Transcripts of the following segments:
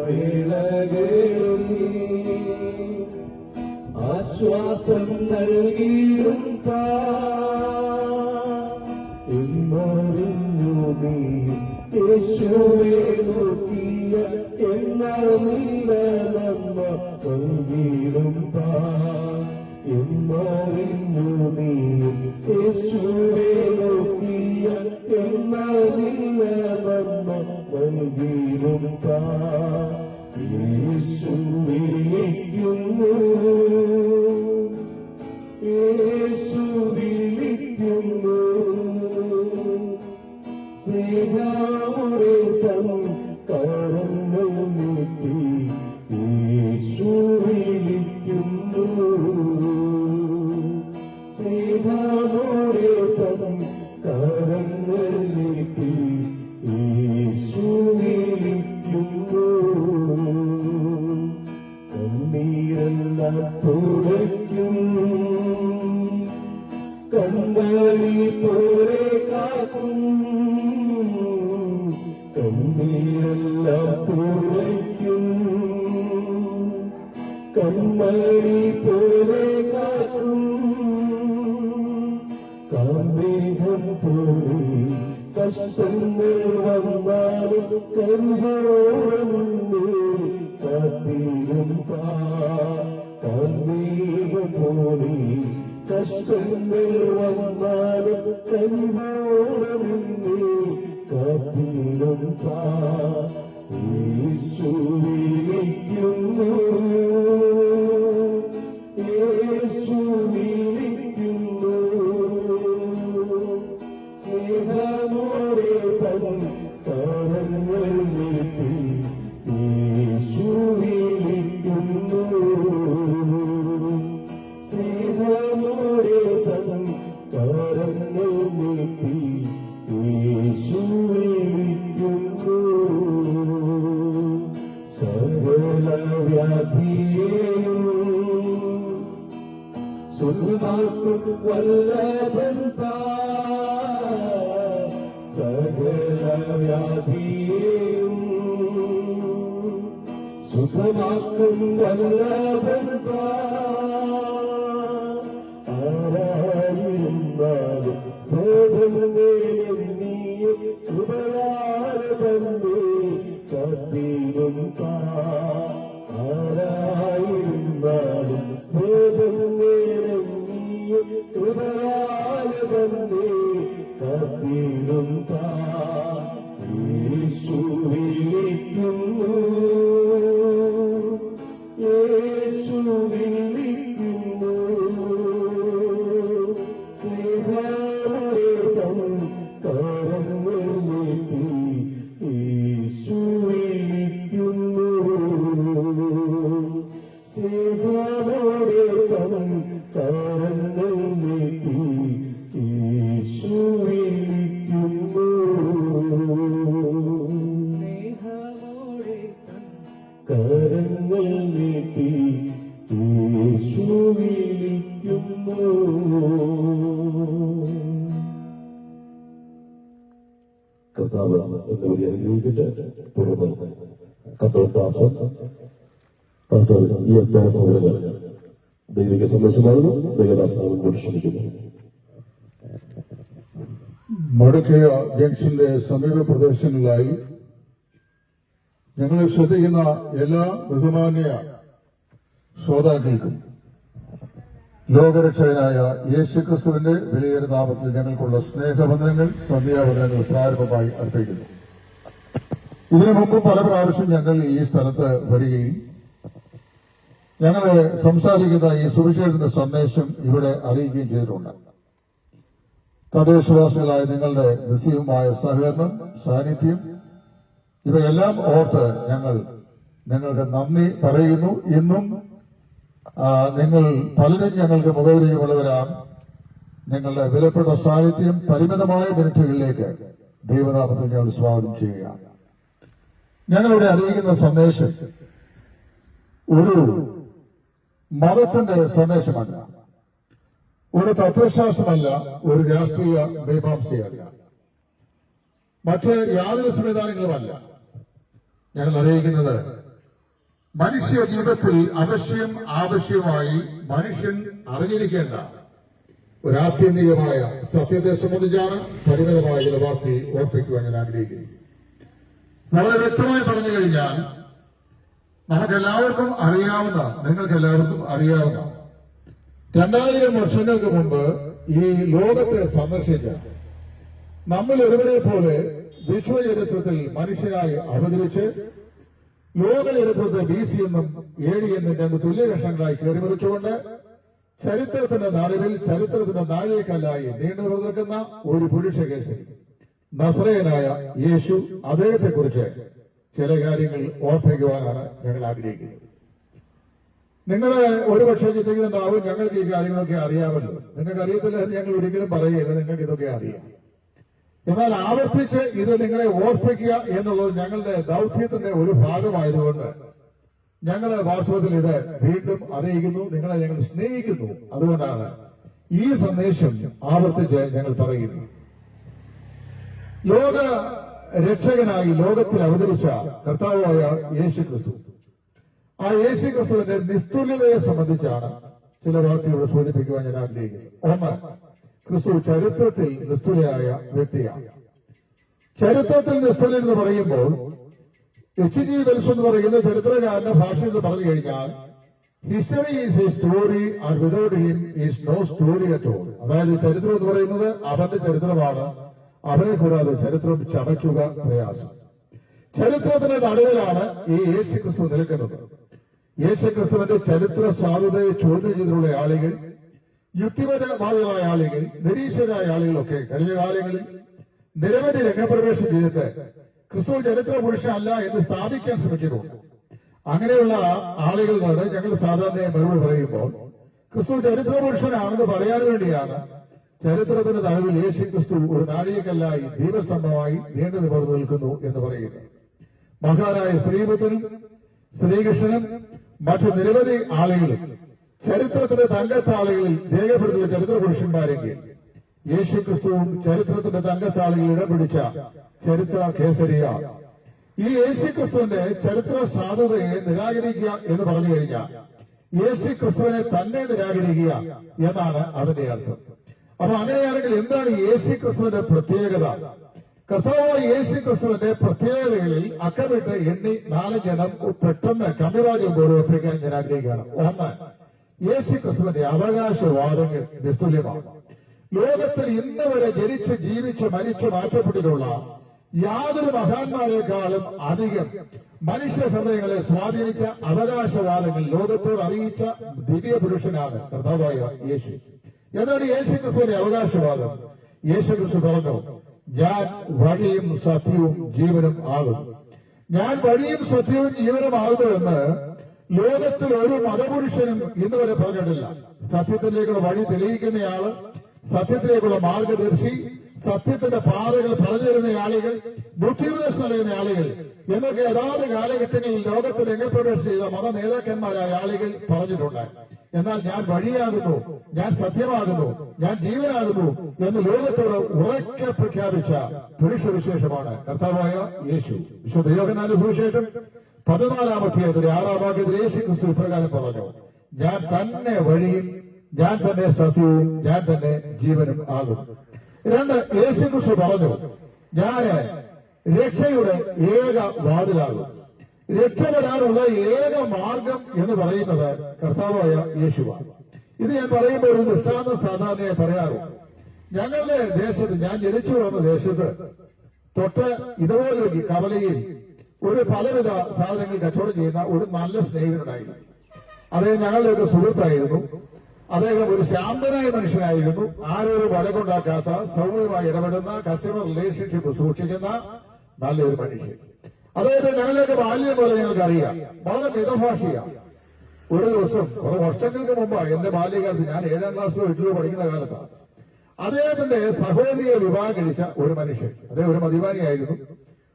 വേളകളിൽ ആശ്വാസം നൽകിയിടും എന്നറിഞ്ഞു നീ യേശുവേ നോക്കിയ എന്നറിഞ്ഞ നമ്മ നൽകിയിടും എന്നറിഞ്ഞു നീ യേശുവേ നോക്കിയ എന്നറിഞ്ഞ നമ്മ നൽകിയിടും യേശു വിളിക്കുന്നു യേശു വിളിക്കുന്നു സ്നേഹമോടെ തൻ കരങ്ങൾ നീട്ടി യേശു വിളിക്കുന്നു സ്നേഹമോടെ തൻ കരങ്ങൾ നീട്ടി യേശു വിളിക്കുന്നു കണ്ണീരെല്ലാം തുടയ്ക്കും കണ്ണാടി പോലെ കാക്കും കണ്ണീരെല്ലാം തുടയ്ക്കും കണ്ണാടി പോലെ കാക്കും കാമേഘം പോലെ കഷ്ടങ്ങൾ വന്നാലും കരുതോടെ കാത്തിരും കാമേഘം പോലെ കഷ്ടങ്ങൾ വന്നാലും കരുതോടെ കാത്തിരും യേശു വിളിക്കുന്നു യേശു വിളിക്കുന്നു സ്നേഹമോടെ തൻ കരങ്ങൾ നീട്ടി യേശു വിളിക്കുന്നു സ്നേഹമോടെ തൻ കരങ്ങൾ നീട്ടി യേശു വിളിക്കുന്നു സകല വ്യാധിയെയും സുഖമാക്കും വല്ലഭൻ സകല വ്യാധിയെയും സുഖമാക്കും വല്ലഭൻ ആരായിരുന്നാലും ഭേദമേയും കൃപയാലതന്നെ കാത്തിരും ആരായിരുന്നാലും ഭേദമേയും കൃപയാലതന്നെ കാത്തിരും യേശു വിളിക്കുന്നു യേശു വിളിക്കുന്നു സ്നേഹമോടെ തൻ കരങ്ങൾ നീട്ടി യേശു വിളിക്കുന്നു സ്നേഹമോടെ തൻ കരങ്ങൾ നീട്ടി യേശു വിളിക്കുന്നു സ്നേഹമോടെ തൻ കരങ്ങൾ നീട്ടി യേശു വിളിക്കുന്നു. കർത്താവ് എല്ലാവരെയും അനുഗ്രഹിക്കട്ടെ. തുടർന്ന് കത്തോലിക്കാസ് പാസ്റ്റർ ഇ.എഫ്. തോമസ് അവர்கள் ദൈവിക സന്ദേശമാകുന്നു. ദൈവദാസനെ മുൻപോട്ട് ക്ഷണിക്കുന്നു. മടക്കയ ജംഗ്ഷന്റെ സമീപ പ്രദേശങ്ങളിലായി ഞങ്ങളെ ശ്രദ്ധിക്കുന്ന എല്ലാ ബഹുമാന്യ ശ്രോതാക്കൾക്കും ലോകരക്ഷകനായ യേശുക്രിസ്തുവിന്റെ വിലയേറിയ നാമത്തിൽ ഞങ്ങൾക്കുള്ള സ്നേഹവന്ദനങ്ങൾ, സന്ധ്യാവന്ദനങ്ങൾ പ്രാരംഭമായി അർപ്പിക്കുന്നു. ഇതിനു മുമ്പ് പല പ്രാവശ്യം ഞങ്ങൾ ഈ സ്ഥലത്ത് വരികയും ഞങ്ങളെ സംസാരിക്കുന്ന ഈ സുവിശേഷത്തിന്റെ സന്ദേശം ഇവിടെ അറിയിക്കുകയും ചെയ്തിട്ടുണ്ട്. തദ്ദേശവാസികളായ നിങ്ങളുടെ നിസ്സീയമായ സഹകരണം, സാന്നിധ്യം ഇവയെല്ലാം ഓർത്ത് ഞങ്ങൾ നിങ്ങൾക്ക് നന്ദി പറയുന്നു. ഇന്നും നിങ്ങൾ പലരും ഞങ്ങൾക്ക് മുഖവരിയുമുള്ളവരാണ്. നിങ്ങളുടെ വിലപ്പെട്ട സാന്നിധ്യം പരിമിതമായ മിനിറ്റുകളിലേക്ക് ദൈവനാമത്തിൽ ഞങ്ങൾ സ്വാഗതം ചെയ്യുകയാണ്. ഞങ്ങളിവിടെ അറിയിക്കുന്ന സന്ദേശം ഒരു മതത്തിന്റെ സന്ദേശമല്ല, ഒരു തത്വശാസ്ത്രമല്ല, ഒരു രാഷ്ട്രീയ മീമാംസയല്ല, മറ്റ് യാതൊരു സംവിധാനങ്ങളുമല്ല. ഞങ്ങൾ അറിയിക്കുന്നത് മനുഷ്യ ജീവിതത്തിൽ ആവശ്യമായി മനുഷ്യൻ അറിഞ്ഞിരിക്കേണ്ട ഒരു ആത്യന്തികമായ സത്യത്തെ സംബന്ധിച്ചാണ് പരിമിതമായ ചില വാർത്ത ഓർപ്പിക്കുവാൻ ഞാൻ ആഗ്രഹിക്കുന്നു. വളരെ വ്യക്തമായി പറഞ്ഞു കഴിഞ്ഞാൽ നമുക്കെല്ലാവർക്കും അറിയാവുന്ന, നിങ്ങൾക്കെല്ലാവർക്കും അറിയാവുന്ന 2000 വർഷങ്ങൾക്ക് മുമ്പ് ഈ ലോകത്തെ സന്ദർശിച്ച നമ്മൾ ഒരുവരെ പോലെ വിശ്വചരിത്രത്തിൽ മനുഷ്യനായി അവതരിച്ച് ലോക ചരിത്രത്തെ BC എന്നും AD എന്നും രണ്ട് തുല്യ കഷ്ണങ്ങളായി കയറിമറിച്ചുകൊണ്ട് ചരിത്രത്തിന്റെ നടുവിൽ ചരിത്രത്തിന്റെ നാഴികക്കല്ലായി നീണ്ടു നിൽക്കുന്ന ഒരു പുരുഷ കേസരി നസ്രയനായ യേശു, അദ്ദേഹത്തെക്കുറിച്ച് ചില കാര്യങ്ങൾ ഓർപ്പിക്കുവാനാണ് ഞങ്ങൾ ആഗ്രഹിക്കുന്നത്. നിങ്ങൾ ഒരുപക്ഷെ ചിന്തിക്കുന്നുണ്ടാവും, ഞങ്ങൾക്ക് ഈ കാര്യങ്ങളൊക്കെ അറിയാമല്ലോ. നിങ്ങൾക്ക് അറിയത്തില്ല എന്ന് ഞങ്ങൾ ഒരിക്കലും പറയുകയില്ല, നിങ്ങൾക്ക് ഇതൊക്കെ അറിയാം. എന്നാൽ ആവർത്തിച്ച് ഇത് നിങ്ങളെ ഓർപ്പിക്കുക എന്നുള്ളത് ഞങ്ങളുടെ ദൗത്യത്തിന്റെ ഒരു ഭാഗമായതുകൊണ്ട് ഞങ്ങൾ വാസ്തവത്തിൽ ഇത് വീണ്ടും അറിയിക്കുന്നു. നിങ്ങളെ ഞങ്ങൾ സ്നേഹിക്കുന്നു. അതുകൊണ്ടാണ് ഈ സന്ദേശം ആവർത്തിച്ച് ഞങ്ങൾ പറയുന്നത്. ലോക രക്ഷകനായി ലോകത്തിൽ അവതരിച്ച കർത്താവായ യേശു ക്രിസ്തു, ആ യേശു ക്രിസ്തുവിന്റെ നിസ്തുല്യതയെ സംബന്ധിച്ചാണ് ചില വാക്കുകൾ സൂചിപ്പിക്കുവാൻ ഞാൻ ആഗ്രഹിക്കുന്നത്. ഒന്ന്, ക്രിസ്തു ചരിത്രത്തിൽ നിസ്തുലയായ വ്യക്തിയാണ്. ചരിത്രത്തിൽ നിസ്തുലൻ എന്ന് പറയുമ്പോൾ H.G. വെൽസ് എന്ന് പറയുന്ന ചരിത്രകാരന്റെ ഭാഷയിൽ പറഞ്ഞു കഴിഞ്ഞാൽ history is a story and without him is no story at all. അതായത് ചരിത്രം എന്ന് പറയുന്നത് അവന്റെ ചരിത്രമാണ്, അവനെ കൂടാതെ ചരിത്രം ചമയ്ക്കുക പ്രയാസം. ചരിത്രത്തിന്റെ നടുവിലാണ് ഈ യേശു ക്രിസ്തു നിൽക്കുന്നത്. യേശു ക്രിസ്തുവിന്റെ ചരിത്ര സാധുതയെ ചോദ്യം ചെയ്തിട്ടുള്ള ആളുകൾ, യുക്തിപരവാദികളായ ആളുകൾ, നിരീക്ഷകരായ ആളുകളൊക്കെ കഴിഞ്ഞ കാലങ്ങളിൽ നിരവധി രംഗപ്രവേശം ചെയ്തിട്ട് ക്രിസ്തു ചരിത്ര പുരുഷനല്ല എന്ന് സ്ഥാപിക്കാൻ ശ്രമിച്ചിട്ടുണ്ട്. അങ്ങനെയുള്ള ആളുകളോട് ഞങ്ങൾ സാധാരണ മറുപടി പറയുമ്പോൾ ക്രിസ്തു ചരിത്ര പുരുഷനാണെന്ന് പറയാൻ വേണ്ടിയാണ് ചരിത്രത്തിന്റെ നടുവിൽ യേശു ക്രിസ്തു ഒരു നാഴികക്കല്ലായി ദീപസ്തംഭമായി നീണ്ടു നിവർന്നു നിൽക്കുന്നു എന്ന് പറയുന്നത്. മഹാനായ ശ്രീബുദ്ധനും ശ്രീകൃഷ്ണനും മറ്റു നിരവധി ആളുകളും ചരിത്രത്തിന്റെ തങ്കത്താളുകളിൽ രേഖപ്പെടുത്തിയ ചരിത്ര പുരുഷന്മാരെങ്കിൽ യേശു ക്രിസ്തുവും ചരിത്രത്തിന്റെ തങ്കത്താളുകളിൽ ഇടം പിടിച്ച ചരിത്ര കേസരിയാണ്. ഈ യേശു ക്രിസ്തുവിന്റെ ചരിത്ര സാധുതയെ നിരാകരിക്കുക എന്ന് പറഞ്ഞു കഴിഞ്ഞാൽ യേശു ക്രിസ്തുവിനെ തന്നെ നിരാകരിക്കുക എന്നാണ് അതിന്റെ അർത്ഥം. അപ്പൊ അങ്ങനെയാണെങ്കിൽ എന്താണ് യേശു ക്രിസ്തുവിന്റെ പ്രത്യേകത? കർത്താവായ യേശു ക്രിസ്തുവിന്റെ പ്രത്യേകതകളിൽ അക്കമിട്ട് എണ്ണി 4 എണ്ണം പെട്ടെന്ന് കമ്പിവാദ്യം പോലെ ഒപ്പിക്കാൻ ഞാൻ ആഗ്രഹിക്കുകയാണ്. ഒന്ന്, യേശു ക്രിസ്തുവിന്റെ അവകാശവാദങ്ങൾ നിസ്തുല്യമാണ്. ലോകത്തിൽ ഇന്ന് വരെ ജനിച്ച് ജീവിച്ച് മരിച്ചു മാറ്റപ്പെട്ടിട്ടുള്ള യാതൊരു മഹാന്മാരെക്കാളും അധികം മനുഷ്യ ഹൃദയങ്ങളെ സ്വാധീനിച്ച അവകാശവാദങ്ങൾ ലോകത്തോട് അറിയിച്ച ദിവ്യ പുരുഷനാണ് കർത്താവായ യേശു. എന്താണ് യേശു ക്രിസ്തുവിന്റെ അവകാശവാദം? യേശു ക്രിസ്തു പറഞ്ഞു, ഞാൻ വഴിയും സത്യവും ജീവനും ആകുന്നു. ഞാൻ വഴിയും സത്യവും ജീവനും ആകുന്നുവെന്ന് ലോകത്തിൽ ഒരു മതപുരുഷനും ഇന്ന് വരെ പറഞ്ഞിട്ടില്ല. സത്യത്തിലേക്കുള്ള വഴി തെളിയിക്കുന്നയാള്, സത്യത്തിലേക്കുള്ള മാർഗദർശി, സത്യത്തിന്റെ പാതകൾ പറഞ്ഞു തരുന്ന ആളുകൾ, ബുദ്ധിപദേശം നൽകുന്ന ആളുകൾ എന്നൊക്കെ അതാത് കാലഘട്ടങ്ങളിൽ ലോകത്തിൽ രംഗപ്രവേശം ചെയ്ത മത നേതാക്കന്മാരായ ആളുകൾ പറഞ്ഞിട്ടുണ്ട്. എന്നാൽ ഞാൻ വഴിയാകുന്നു, ഞാൻ സത്യമാകുന്നു, ഞാൻ ജീവനാകുന്നു എന്ന് ലോകത്തോട് ഉറക്കെ പ്രഖ്യാപിച്ച പുരുഷവിശേഷമാണ് കർത്താവായ യേശു. വിശുദ്ധ യോഹന്നാന്റെ സുവിശേഷം 14-ാം അധ്യായത്തിലെ 6-ാം വാക്യത്തിൽ യേശു ക്രിസ്തു ഇപ്രകാരം പറഞ്ഞു, ഞാൻ തന്നെ വഴിയും ഞാൻ തന്നെ സത്യവും ഞാൻ തന്നെ ജീവനും ആകും. 2, യേശു ക്രിസ്തു പറഞ്ഞു, ഞാൻ രക്ഷയുടെ ഏക വാതിലാകും. രക്ഷപ്പെടാനുള്ള ഏക മാർഗം എന്ന് പറയുന്നത് കർത്താവായ യേശുവാണ്. ഇത് ഞാൻ പറയുമ്പോൾ ഒരു ദൃഷ്ടാന്തം സാധാരണയായി പറയാറുണ്ട്. ഞങ്ങളുടെ ദേശത്ത്, ഞാൻ ജനിച്ചു വന്ന ദേശത്ത് തൊട്ട് ഇതുപോലെ കവലയിൽ ഒരു പലവിധ സാധനങ്ങൾ കച്ചവടം ചെയ്യുന്ന ഒരു നല്ല സ്നേഹിതനുണ്ടായിരുന്നു. അദ്ദേഹം ഞങ്ങളുടെ ഒരു സുഹൃത്തായിരുന്നു. അദ്ദേഹം ഒരു ശാന്തനായ മനുഷ്യനായിരുന്നു. ആരോടും വഴക്കുണ്ടാക്കാത്ത, സൗമ്യമായി ഇടപെടുന്ന, കസ്റ്റമർ റിലേഷൻഷിപ്പ് സൂക്ഷിക്കുന്ന നല്ലൊരു മനുഷ്യൻ. അദ്ദേഹത്തെ ഞങ്ങളിലേക്ക് ബാല്യം പോലെ ഞങ്ങൾക്ക് അറിയാം. വളരെ മിതഭാഷയാണ്. ഒരു ദിവസം കുറെ വർഷങ്ങൾക്ക് മുമ്പ് എന്റെ ബാല്യകാലത്ത്, ഞാൻ 7-ാം ക്ലാസ്സിലോ 8-ലോ പഠിക്കുന്ന കാലത്താണ്, അദ്ദേഹത്തിന്റെ സഹോദരിയെ വിവാഹം കഴിച്ച ഒരു മനുഷ്യൻ, അദ്ദേഹം ഒരു മദ്യപാനിയായിരുന്നു.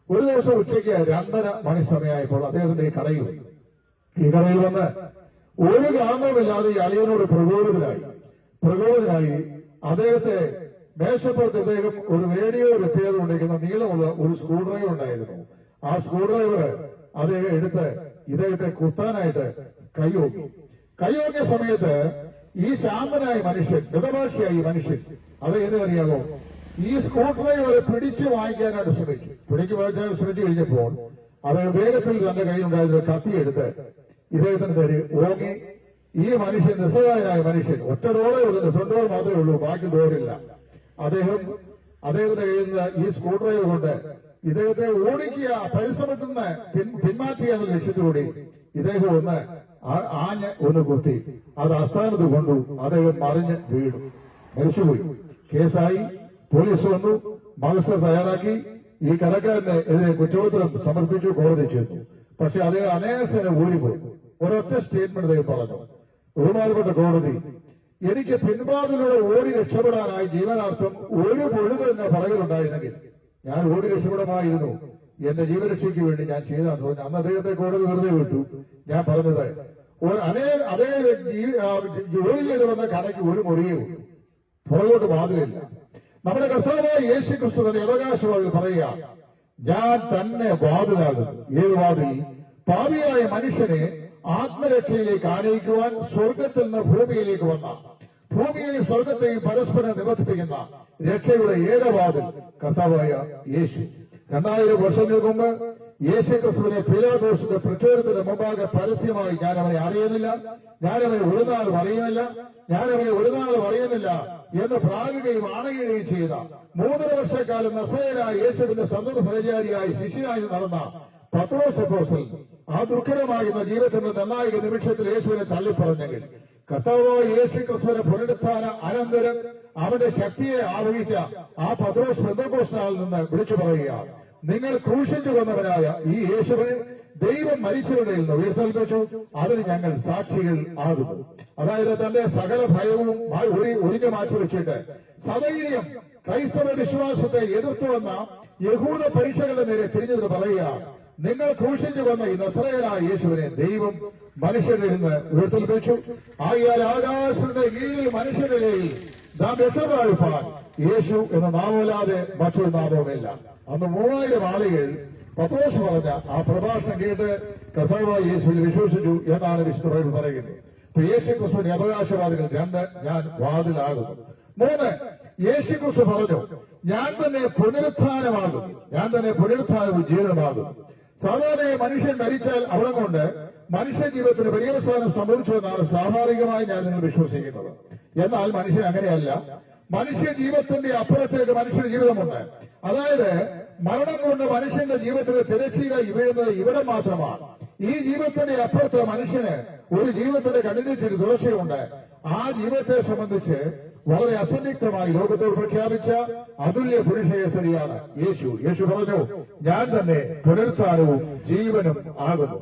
ഒരു ദിവസം ഉച്ചയ്ക്ക് 2:30 മണി സമയമായപ്പോൾ അദ്ദേഹത്തിന്റെ ഈ കടയിൽ വന്ന് ഒരു കാരണവുമില്ലാതെ ഈ അളിയനോട് പ്രകോപിതനായി അദ്ദേഹത്തെ മേശപ്പുറത്ത് അദ്ദേഹം ഒരു റേഡിയോ റിപ്പയർ കൊണ്ടിരിക്കുന്ന നീളമുള്ള ഒരു സ്ക്രൂ ഡ്രൈവർ ഉണ്ടായിരുന്നു. ആ സ്ക്രൂ ഡ്രൈവർ അത് എടുത്ത് ഇദ്ദേഹത്തെ കുത്താനായിട്ട് കൈയോക്കിയ സമയത്ത് ഈ ശാന്തനായ മനുഷ്യൻ, മിതഭാഷിയായ മനുഷ്യൻ, അത് ഏതറിയാമോ, ഈ സ്ക്രൂ ഡ്രൈവറെ പിടിച്ചു വാങ്ങിക്കാനായിട്ട് ശ്രമിച്ചു. ശ്രമിച്ചു കഴിഞ്ഞപ്പോൾ അത് വേഗത്തിൽ തന്റെ കയ്യിലുണ്ടായിരുന്ന കത്തിയെടുത്ത് ഇദ്ദേഹത്തിന് നേരെ ഓങ്ങി. ഈ മനുഷ്യൻ, നിസ്സഹായനായ മനുഷ്യൻ, ഒറ്റ ഡോറേ ഉള്ളൂ, ഫ്രണ്ട് ഡോർ മാത്രമേ ഉള്ളൂ, ബാക്കി ഡോറില്ല. അദ്ദേഹത്തിന്റെ കയ്യിൽ നിന്ന് ഈ സ്ക്രൂ ഡ്രൈവർ കൊണ്ട് ഇദ്ദേഹത്തെ ഓടിക്കുക, പരിശ്രമത്തിൽ നിന്ന് പിന്മാറ്റുക എന്ന ലക്ഷ്യത്തോടെ ഇദ്ദേഹം ഒന്ന് കുത്തി. അത് ആസ്ഥാനത്ത് കൊണ്ടു. അദ്ദേഹം മറിഞ്ഞ് വീണു, മരിച്ചുപോയി. കേസായി. പോലീസ് വന്നു, മത്സരം തയ്യാറാക്കി. ഈ കടക്കാരന് എതിരെ കുറ്റപത്രം സമർപ്പിച്ചു, കോടതി ചേർന്നു. പക്ഷെ അദ്ദേഹം അനായാസേന ഓടിപ്പോയി. ഒരൊറ്റ സ്റ്റേറ്റ്മെന്റ് അദ്ദേഹം പറഞ്ഞു, ബഹുമാനപ്പെട്ട കോടതി, എനിക്ക് പിൻവാതിലൂടെ ഓടി രക്ഷപ്പെടാനായി ജീവനാർത്ഥം ഒരു പൊഴുത് എന്ന പറയലുണ്ടായിരുന്നെങ്കിൽ ഞാൻ ഓടി രക്ഷപ്പെടമായിരുന്നു. എന്റെ ജീവരക്ഷയ്ക്ക് വേണ്ടി ഞാൻ ചെയ്താന്ന് പറഞ്ഞു. അന്ന് അദ്ദേഹത്തെ കോടതി വെറുതെ വിട്ടു. ഞാൻ പറഞ്ഞത്, അതേ ജോലി ചെയ്ത് വന്ന കടയ്ക്ക് ഒരു മുറിയേ ഉള്ളൂ, പുറകോട്ട് വാതിലില്ല. നമ്മുടെ കർത്താവായ യേശു ക്രിസ്തു തന്നെ അവകാശവാദിൽ പറയുക, ഞാൻ തന്നെ വാതിലാകുന്നു. ഏത് വാതിൽ? പാപിയായ മനുഷ്യനെ ആത്മരക്ഷയിലേക്ക് ആനയിക്കുവാൻ സ്വർഗത്തിൽ നിന്ന് ഭൂമിയിലേക്ക് വന്ന, ഭൂമിയെയും സ്വർഗത്തെയും പരസ്പരം നിബന്ധിപ്പിക്കുന്ന രക്ഷയുടെ ഏകവാതിൽ കർത്താവായ യേശു. 2000 വർഷങ്ങൾക്ക് മുമ്പ് യേശു ക്രിസ്തുവിനെ പീലാത്തോസിന്റെ പ്രചോദനത്തിന് മുമ്പാകെ പരസ്യമായി, ഞാൻ അവനെ അറിയുന്നില്ല, ഞാൻ അവനെ ഒരു നാളും അറിയുന്നില്ല എന്ന് പ്രാകുകയും ആണയുകയും ചെയ്ത 3 വർഷക്കാലം നസറേയനായ യേശുവിന്റെ സന്തത സഹചാരിയായി ശിഷ്യനായി നടന്ന പത്രോസ് അപ്പോസ്തലൻ ആ ദുഃഖകരമാകുന്ന ജീവിതത്തിന്റെ നിർണായക നിമിഷത്തിൽ യേശുവിനെ തള്ളിപ്പറഞ്ഞെങ്കിൽ കർത്താവായ യേശു ക്രിസ്തുവിന്റെ പുനരുത്ഥാന അനന്തരം അവന്റെ ശക്തിയെ ആവഹിച്ച ആ പത്രോസ് പെന്തക്കോസ്താളിൽ നിന്ന് വിളിച്ചു പറയുക, നിങ്ങൾ ക്രൂശിച്ചു കൊന്നവനായ ഈ യേശുവിനെ ദൈവം മരിച്ചവരുടെ നിന്ന് ഉയർത്തെഴുന്നേൽപ്പിച്ചു, അതിന് ഞങ്ങൾ സാക്ഷികൾ ആകുന്നു. അതായത് തന്റെ സകല ഭയവും ഒഴിഞ്ഞു മാറ്റിവെച്ചിട്ട് സധൈര്യം ക്രൈസ്തവ വിശ്വാസത്തെ എതിർത്തുവന്ന യഹൂദ പരീക്ഷകളുടെ നേരെ തിരിഞ്ഞെന്ന് പറയുക, നിങ്ങൾ ക്രൂശിച്ചു കൊന്ന ഈ നസറേയനായ യേശുവിനെ ദൈവം മനുഷ്യരിൽ നിന്ന് ഉയർത്തെഴുന്നേൽപ്പിച്ചു. ആയാൽ ആകാശത്തിന്റെ കീഴിൽ മനുഷ്യരിൽ നാം രക്ഷപ്രാപിപ്പാൻ യേശു എന്ന നാമമല്ലാതെ മറ്റൊരു നാമവുമില്ല. അന്ന് 3000 ആളുകൾ പത്രോസ് പറഞ്ഞ ആ പ്രഭാഷണം കേട്ട് കർത്താവായ യേശുവിൽ വിശ്വസിച്ചു എന്നാണ് വിശുദ്ധ ബൈബിൾ പറയുന്നത്. ഇപ്പൊ യേശു ക്രിസ്തുവിന്റെ അവകാശവാദികൾ 2, ഞാൻ വാതിലാകുന്നു. 3, യേശു ക്രിസ്തു പറഞ്ഞു, ഞാൻ തന്നെ പുനരുത്ഥാനവും ജീവനുമാകും. സാധാരണ മനുഷ്യൻ മരിച്ചാൽ അവിടെ കൊണ്ട് മനുഷ്യ ജീവിതത്തിന് പര്യവസാനം സംഭവിച്ചു എന്നാണ് സ്വാഭാവികമായി ഞാൻ നിങ്ങൾ വിശ്വസിക്കുന്നത്. എന്നാൽ മനുഷ്യൻ അങ്ങനെയല്ല. മനുഷ്യ ജീവിതത്തിന്റെ അപ്പുറത്തേക്ക് മനുഷ്യന്റെ ജീവിതമുണ്ട്. അതായത് മരണം കൊണ്ട് മനുഷ്യന്റെ ജീവിതത്തിന് തിരശ്ശീല വീഴുന്നത് ഇവിടെ മാത്രമാണ്. ഈ ജീവിതത്തിന്റെ അപ്പുറത്ത് മനുഷ്യന് ഒരു ജീവിതത്തിന്റെ കണ്ണിന് തുടർച്ചയുണ്ട്. ആ ജീവിതത്തെ സംബന്ധിച്ച് വളരെ അസന്നിഗ്ധമായി ലോകത്തോട് പ്രഖ്യാപിച്ച അതുല്യ പുരുഷേശ്വരിയാണ് യേശു. യേശു പറഞ്ഞു, ഞാൻ തന്നെ പുനരുത്ഥാനവും ജീവനും ആകുന്നു.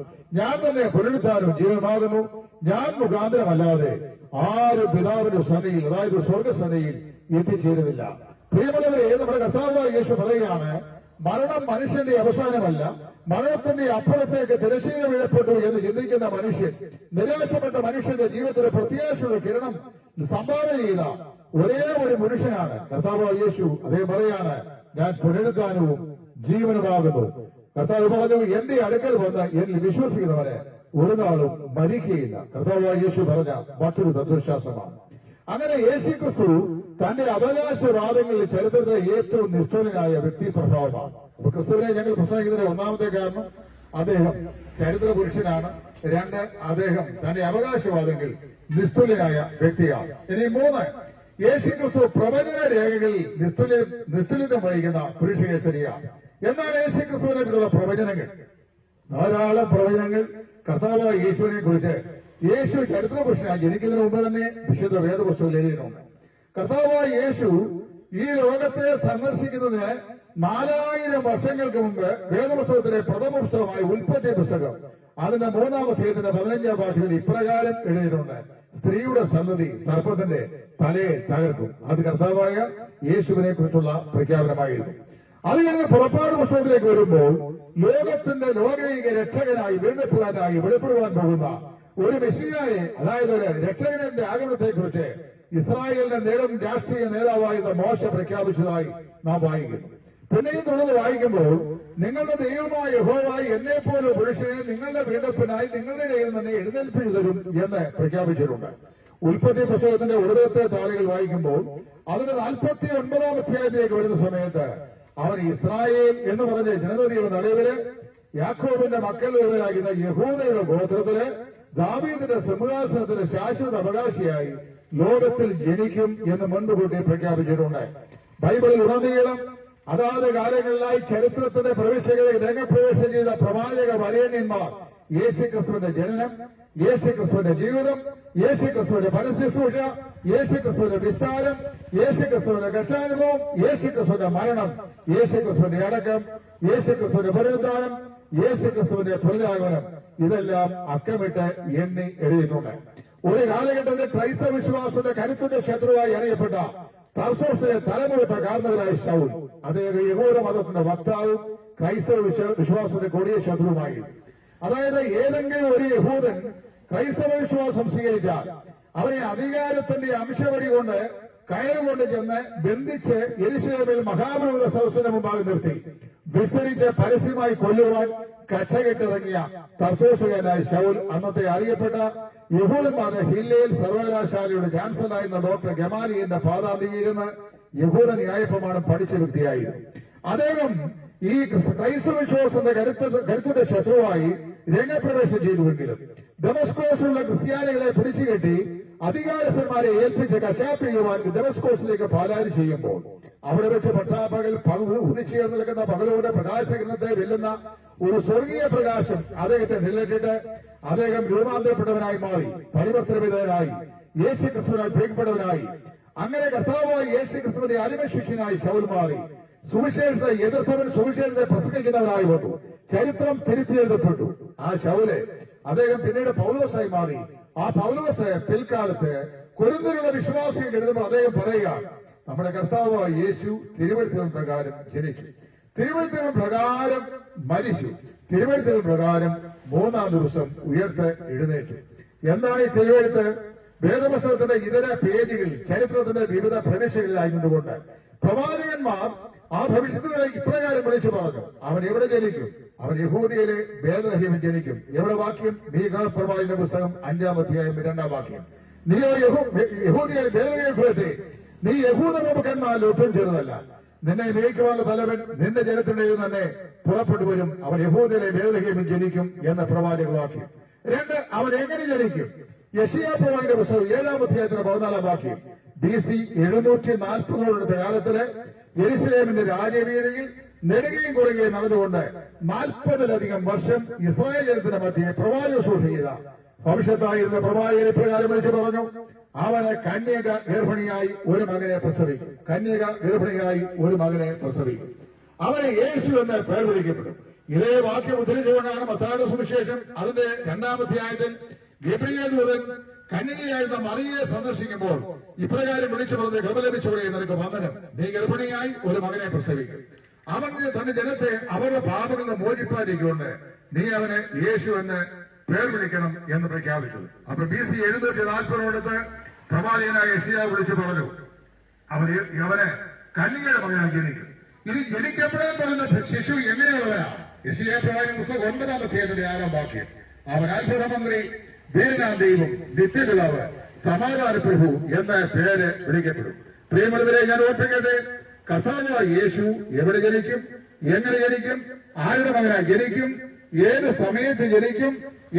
ഞാൻ മുഖാന്തരമല്ലാതെ ആരും പിതാവിന്റെ സന്നിധിയിൽ, അതായത് സ്വർഗസന്നിധിയിൽ എത്തിച്ചേരുന്നില്ല. പ്രിയമുള്ളവരെ, നമ്മുടെ കർത്താവായ യേശു പറയുകയാണ്, മരണം മനുഷ്യന്റെ അവസാനമല്ല, മരണത്തിന്റെ അപ്പുറത്തേക്ക് തിരശ്ശീല വീഴപ്പെട്ടു എന്ന് ചിന്തിക്കുന്ന മനുഷ്യൻ, നിരാശപ്പെട്ട മനുഷ്യന്റെ ജീവിതത്തിലെ പ്രത്യാശയുടെ കിരണം സംഭാവന ചെയ്ത ഒരേ ഒരു മനുഷ്യനാണ് കർത്താവായ യേശു. അദ്ദേഹം പറയാണ്, ഞാൻ പുനരുത്ഥാനവും ജീവനുമാകുന്നു. കർത്താവ് പറഞ്ഞു, എന്റെ അടുക്കൽ വന്ന് എന്നിൽ വിശ്വസിക്കുന്നവരെ ഒരു നാളും മരിക്കുകയില്ല. കർത്താവായ യേശു പറഞ്ഞ മറ്റൊരു തത്വശാസ്ത്രമാണ്. അങ്ങനെ യേശു ക്രിസ്തു തന്റെ അവകാശവാദങ്ങളിൽ ചരിത്രത്തിലെ ഏറ്റവും നിഷ്ഠുരനായ വ്യക്തി പ്രഭാവമാണ്. അപ്പൊ ക്രിസ്തുവിനെ ഞങ്ങൾ പ്രസംഗിക്കുന്നതിന്റെ ഒന്നാമത്തെ കാരണം അദ്ദേഹം ചരിത്ര പുരുഷനാണ്. 2, അദ്ദേഹം തന്റെ അവകാശവാദങ്ങളിൽ നിസ്തുല്യനായ വ്യക്തിയാണ്. ഇനി 3, യേശു ക്രിസ്തു പ്രവചന രേഖകളിൽ നിസ്തുല്യത വഹിക്കുന്ന പുരുഷേശ്വരിയാണ്. എന്താണ് യേശു ക്രിസ്തുവിനെ കുറിച്ചുള്ള പ്രവചനങ്ങൾ? ധാരാളം പ്രവചനങ്ങൾ കർത്താവായ യേശുവിനെ കുറിച്ച് യേശു ചരിത്ര പുരുഷനായി ജനിക്കുന്നതിന് മുമ്പ് തന്നെ വിശുദ്ധ വേദപുസ്തകത്തിൽ എഴുതിയിട്ടുണ്ട്. കർത്താവായ യേശു ഈ ലോകത്തെ സന്ദർശിക്കുന്നതിന് 4000 വർഷങ്ങൾക്ക് മുമ്പ് വേദപുസ്തകത്തിലെ പ്രഥമ പുസ്തകമായ ഉൽപ്പത്തി പുസ്തകം അതിന്റെ 3-ാം അധ്യായത്തിന്റെ 15-ാം വാക്യത്തിൽ ഇപ്രകാരം എഴുതിയിട്ടുണ്ട്, സ്ത്രീയുടെ സന്തതി സർപ്പത്തിന്റെ തലയെ തകർക്കും. അത് കർത്താവായ യേശുവിനെ കുറിച്ചുള്ള പ്രഖ്യാപനമായിരുന്നു. അത് കഴിഞ്ഞ് പുറപ്പാട് പുസ്തകത്തിലേക്ക് വരുമ്പോൾ ലോകത്തിന്റെ ലോകൈക രക്ഷകനായി വീണ്ടെടുപ്പുകാരനായി വെളിപ്പെടുവാൻ പോകുന്ന ഒരു മെസ്സിയായെ, അതായത് ഒരു രക്ഷകന്റെ ആഗമനത്തെ കുറിച്ച് ഇസ്രായേലിന്റെ നേരം രാഷ്ട്രീയ നേതാവായിരുന്ന മോശ പ്രഖ്യാപിച്ചതായി നാം വായിക്കുന്നു. പിന്നെയും തുടർന്ന് വായിക്കുമ്പോൾ നിങ്ങളുടെ ദൈവമായ യഹോവ എന്നെ പോലെ പുരുഷനെ നിങ്ങളുടെ വീണ്ടെടുപ്പിനായി നിങ്ങളുടെ കയ്യിൽ നിന്ന് എഴുന്നേൽപ്പിച്ചു തരും എന്ന് പ്രഖ്യാപിച്ചിട്ടുണ്ട്. ഉൽപ്പത്തി പുസ്തകത്തിന്റെ ഒടുവിലത്തെ താളുകൾ വായിക്കുമ്പോൾ അതിന്റെ 49 അധ്യായത്തിലേക്ക് വരുന്ന സമയത്ത് അവൻ ഇസ്രായേൽ എന്ന് പറഞ്ഞ ജനതയുടെ നടുവില് യാക്കോബിന്റെ മക്കളിലാകുന്ന യഹൂദയുടെ ഗോത്രത്തില് ദാവീദിന്റെ സിംഹാസനത്തിന് ശാശ്വത അവകാശിയായി ലോകത്തിൽ ജനിക്കും എന്ന് മുൻകൂട്ടി പ്രഖ്യാപിച്ചിട്ടുണ്ട്. ബൈബിളിൽ ഉടനീളം അതാത് കാലങ്ങളിലായി ചരിത്രത്തിന്റെ പ്രവേശകരെ രംഗപ്രവേശം ചെയ്ത പ്രവാചക വരേണ്യന്മാർ യേശുക്രിസ്തുവിന്റെ ജനനം, യേശുക്രിസ്തുവിന്റെ ജീവിതം, യേശുക്രിസ്തുവിന്റെ പരസ്യശുശ്രൂഷ, യേശുക്രിസ്തുവിന്റെ വിസ്താരം, യേശുക്രിസ്തുവിന്റെ രക്ഷാനുഭവം, യേശുക്രിസ്തുവിന്റെ മരണം, യേശുക്രിസ്തുവിന്റെ അടക്കം, യേശുക്രിസ്തുവിന്റെ പുനരുദ്ധാനം, യേശുക്രിസ്തുവിന്റെ പുനരാഗമനം, ഇതെല്ലാം അക്കമിട്ട് എണ്ണി എഴുതിയിട്ടുണ്ട്. ഒരു കാലഘട്ടത്തിൽ ക്രൈസ്തവ വിശ്വാസത്തിന്റെ കരുത്തിന്റെ ശത്രുവായി അറിയപ്പെട്ട തർസോസിലെ തലമുറത്ത കാരണവരായ ശൗൽ അദ്ദേഹം യഹൂദ മതത്തിന്റെ വക്താവും ക്രൈസ്തവ വിശ്വാസത്തിന്റെ കൊടിയ ശത്രുവുമായി. അതായത് ഏതെങ്കിലും ഒരു യഹൂദൻ ക്രൈസ്തവ വിശ്വാസം സ്വീകരിച്ചാൽ അവനെ അധികാരത്തിന്റെ അംശവടി കൊണ്ട് കയറുകൊണ്ട് ചെന്ന് ബന്ധിച്ച് യെരുശലേമിൽ മഹാപുരോഹിത സദസ്സിന് മുമ്പാകെ നിർത്തി വിസ്തരിച്ച് പരസ്യമായി കൊല്ലുവാൻ കച്ചകെട്ടിറങ്ങിയ തർസോസുകാരനായ ശൗൽ അന്നത്തെ അറിയപ്പെട്ട യഹൂദന്മാരുടെ ഹില്ലയിൽ സർവകലാശാലയുടെ ചാൻസലറായിരുന്ന ഡോക്ടർ ഗമാലിയന്റെ പാതാന്തിയിരുന്ന് യഹൂദ ന്യായപ്രമാണം പഠിച്ച വ്യക്തിയായിരുന്നു. അദ്ദേഹം ഈ ക്രൈസ്തവ വിശ്വാസത്തിന്റെ കരുത്തിന്റെ ശത്രുവായി രംഗപ്രവേശം ചെയ്തുവെങ്കിലും ഡെമസ്കോസിലുള്ള ക്രിസ്ത്യാനികളെ പിടിച്ചുകെട്ടി അധികാരസ്ഥന്മാരെ ഏൽപ്പിച്ച് കശാപ്പ് ചെയ്യുവാൻ ഡെമസ്കോസിലേക്ക് പാലാരി ചെയ്യുമ്പോൾ അവിടെ വെച്ച് പട്ടാപ്പകൽ ഉദിച്ചുയർന്നു നിൽക്കുന്ന പകലോടെ പ്രകാശകിരണത്തെ വെല്ലുന്ന ഒരു സ്വർഗീയ പ്രകാശം അദ്ദേഹത്തെ നിലനിട്ടിട്ട് അദ്ദേഹം രൂപാന്തരപ്പെട്ടവനായി മാറി, പരിവർത്തനവിധേയനായി, യേശുക്രിസ്തുവിനാൽ പ്രിയപ്പെട്ടവനായി. അങ്ങനെ കർത്താവായ യേശുക്രിസ്തുവിന്റെ അടിമശിഷ്യനായി ശൗൽ മാറി. സുവിശേഷത്തെ എതിർത്തവൻ സുവിശേഷത്തെ പ്രസംഗിക്കുന്നവരായി വന്നു. ചരിത്രം തിരുത്തിയെഴുതപ്പെട്ടു. ആ ശൗലെ അദ്ദേഹം പിന്നീട് പൗലോസായി മാറി. ആ പൗലോസ് പിൽക്കാലത്ത് കൊരിന്ത്യയിലുള്ള വിശ്വാസികൾ എഴുതുമ്പോൾ അദ്ദേഹം പറയുക, നമ്മുടെ കർത്താവായ യേശു തിരുവെഴുത്തുകൾ പ്രകാരം ജനിച്ചു, തിരുവെഴുത്തുകൾ പ്രകാരം മരിച്ചു, തിരുവെഴുത്തുകൾ പ്രകാരം 3-ാം ദിവസം ഉയർത്ത് എഴുന്നേറ്റു. എന്താണ് ഈ തിരുവെഴുത്ത്? വേദപുസ്തകത്തിന്റെ ഇതര പേജുകളിൽ ചരിത്രത്തിന്റെ വിവിധ പ്രവിശ്യകളിലായിരുന്നുകൊണ്ട് പ്രവാചകന്മാർ ആ ഭവിഷ്യത്തുകളെ ഇപ്രകാരം വിളിച്ചു പറഞ്ഞു: അവൻ എവിടെ ജനിക്കും? അവൻ യഹൂദിയയിലെ ബേത്ലഹേമിൽ ജനിക്കും. എവിടെ വാക്യം? മീഖാ പ്രവാചകന്റെ പുസ്തകം 5-ാം അധ്യായം 2-ാം വാക്യം. നീയോ യഹൂദിയയിലെ ബേത്ലഹേമിലെ നീ യഹൂദ പ്രമുഖന്മാരിൽ ഒട്ടും ചെറുതല്ല. നിന്നെ നയിക്കുവാനുള്ള തലവൻ നിന്റെ ജനത്തിന്റെ തന്നെ പുറപ്പെട്ടു വരും. അവൻ യഹൂദിയയിലെ ബേത്ലഹേമിൽ ജനിക്കും എന്ന പ്രവാചക വാക്യം. 2, അവൻ എങ്ങനെ ജനിക്കും? യെശയ്യാ പ്രവാചകന്റെ പുസ്തകം 7-ാം അധ്യായത്തിന്റെ 14-ാം വാക്യം. BC 740 കാലത്തില് യെരുശലേമിന്റെ രാജവീതിയിൽ നെടുകയും കുറുകയും നടന്നുകൊണ്ട് 40-ലധികം വർഷം ഇസ്രായേൽ ജനത്തിന്റെ മധ്യേ പ്രവാചക ശുശ്രൂഷ ചെയ്ത ഭവിഷ്യത്തായിരുന്ന പ്രവാചകനെ പ്രകാരം വിളിച്ചു പറഞ്ഞു: അവന് കന്യക ഗർഭിണിയായി ഒരു മകനെ പ്രസവിക്കും, കന്യക ഗർഭിണിയായി ഒരു മകനെ പ്രസവിക്കും. അവനെ യേശു എന്ന് പേർ വിളിക്കപ്പെടും. ഇതേ വാക്യം ഉദ്ധരിച്ചുകൊണ്ടാണ് മത്തായിയുടെ സുവിശേഷം അതിന്റെ 2-ാം അധ്യായത്തിൽ ഗബ്രിയേൽ ദൂതൻ കന്യകയായിരുന്ന മറിയയെ സന്ദർശിക്കുമ്പോൾ ഇപ്രകാരം വിളിച്ചു പറഞ്ഞ് കൃപ ലഭിച്ചവരെ നിനക്ക് വന്ദനം, നീ ഗർഭിണിയായി ഒരു മകനെ പ്രസവിക്കും. അവൻ തന്റെ ജനത്തെ അവരുടെ പാപങ്ങളിൽ നിന്ന് മോചിപ്പാതിരിക്കൊണ്ട് നീ അവനെ യേശു എന്ന് പേർ വിളിക്കണം എന്ന് പ്രഖ്യാപിച്ചു. അപ്പൊ BC 740 പ്രവാചകനായ യെശയ്യാ വിളിച്ചു പറഞ്ഞു അവന് കന്യകയുടെ മകനായി ജനിക്കും. ഇനി ജനിക്കപ്പെടാൻ പറയുന്ന ശിശു എങ്ങനെയുള്ളവനാണ്? യെശയ്യാ പ്രവാചകന്റെ പുസ്തകം 9-ാം അധ്യായത്തിന്റെ 6-ാം വാക്യം. അവൻ അത്ഭുതമന്ത്രി, വീരനാം ദൈവം, നിത്യപിതാവ്, സമാധാന പ്രഭു എന്ന പേര് വിളിക്കപ്പെടും. പ്രിയമുള്ളവരെ, ഞാൻ ഓർപ്പിക്കട്ടെ, കർത്താവായ യേശു എവിടെ ജനിക്കും, എങ്ങനെ ജനിക്കും, ആരുടെ മകനായി ജനിക്കും, ഏത് സമയത്ത് ജനിക്കും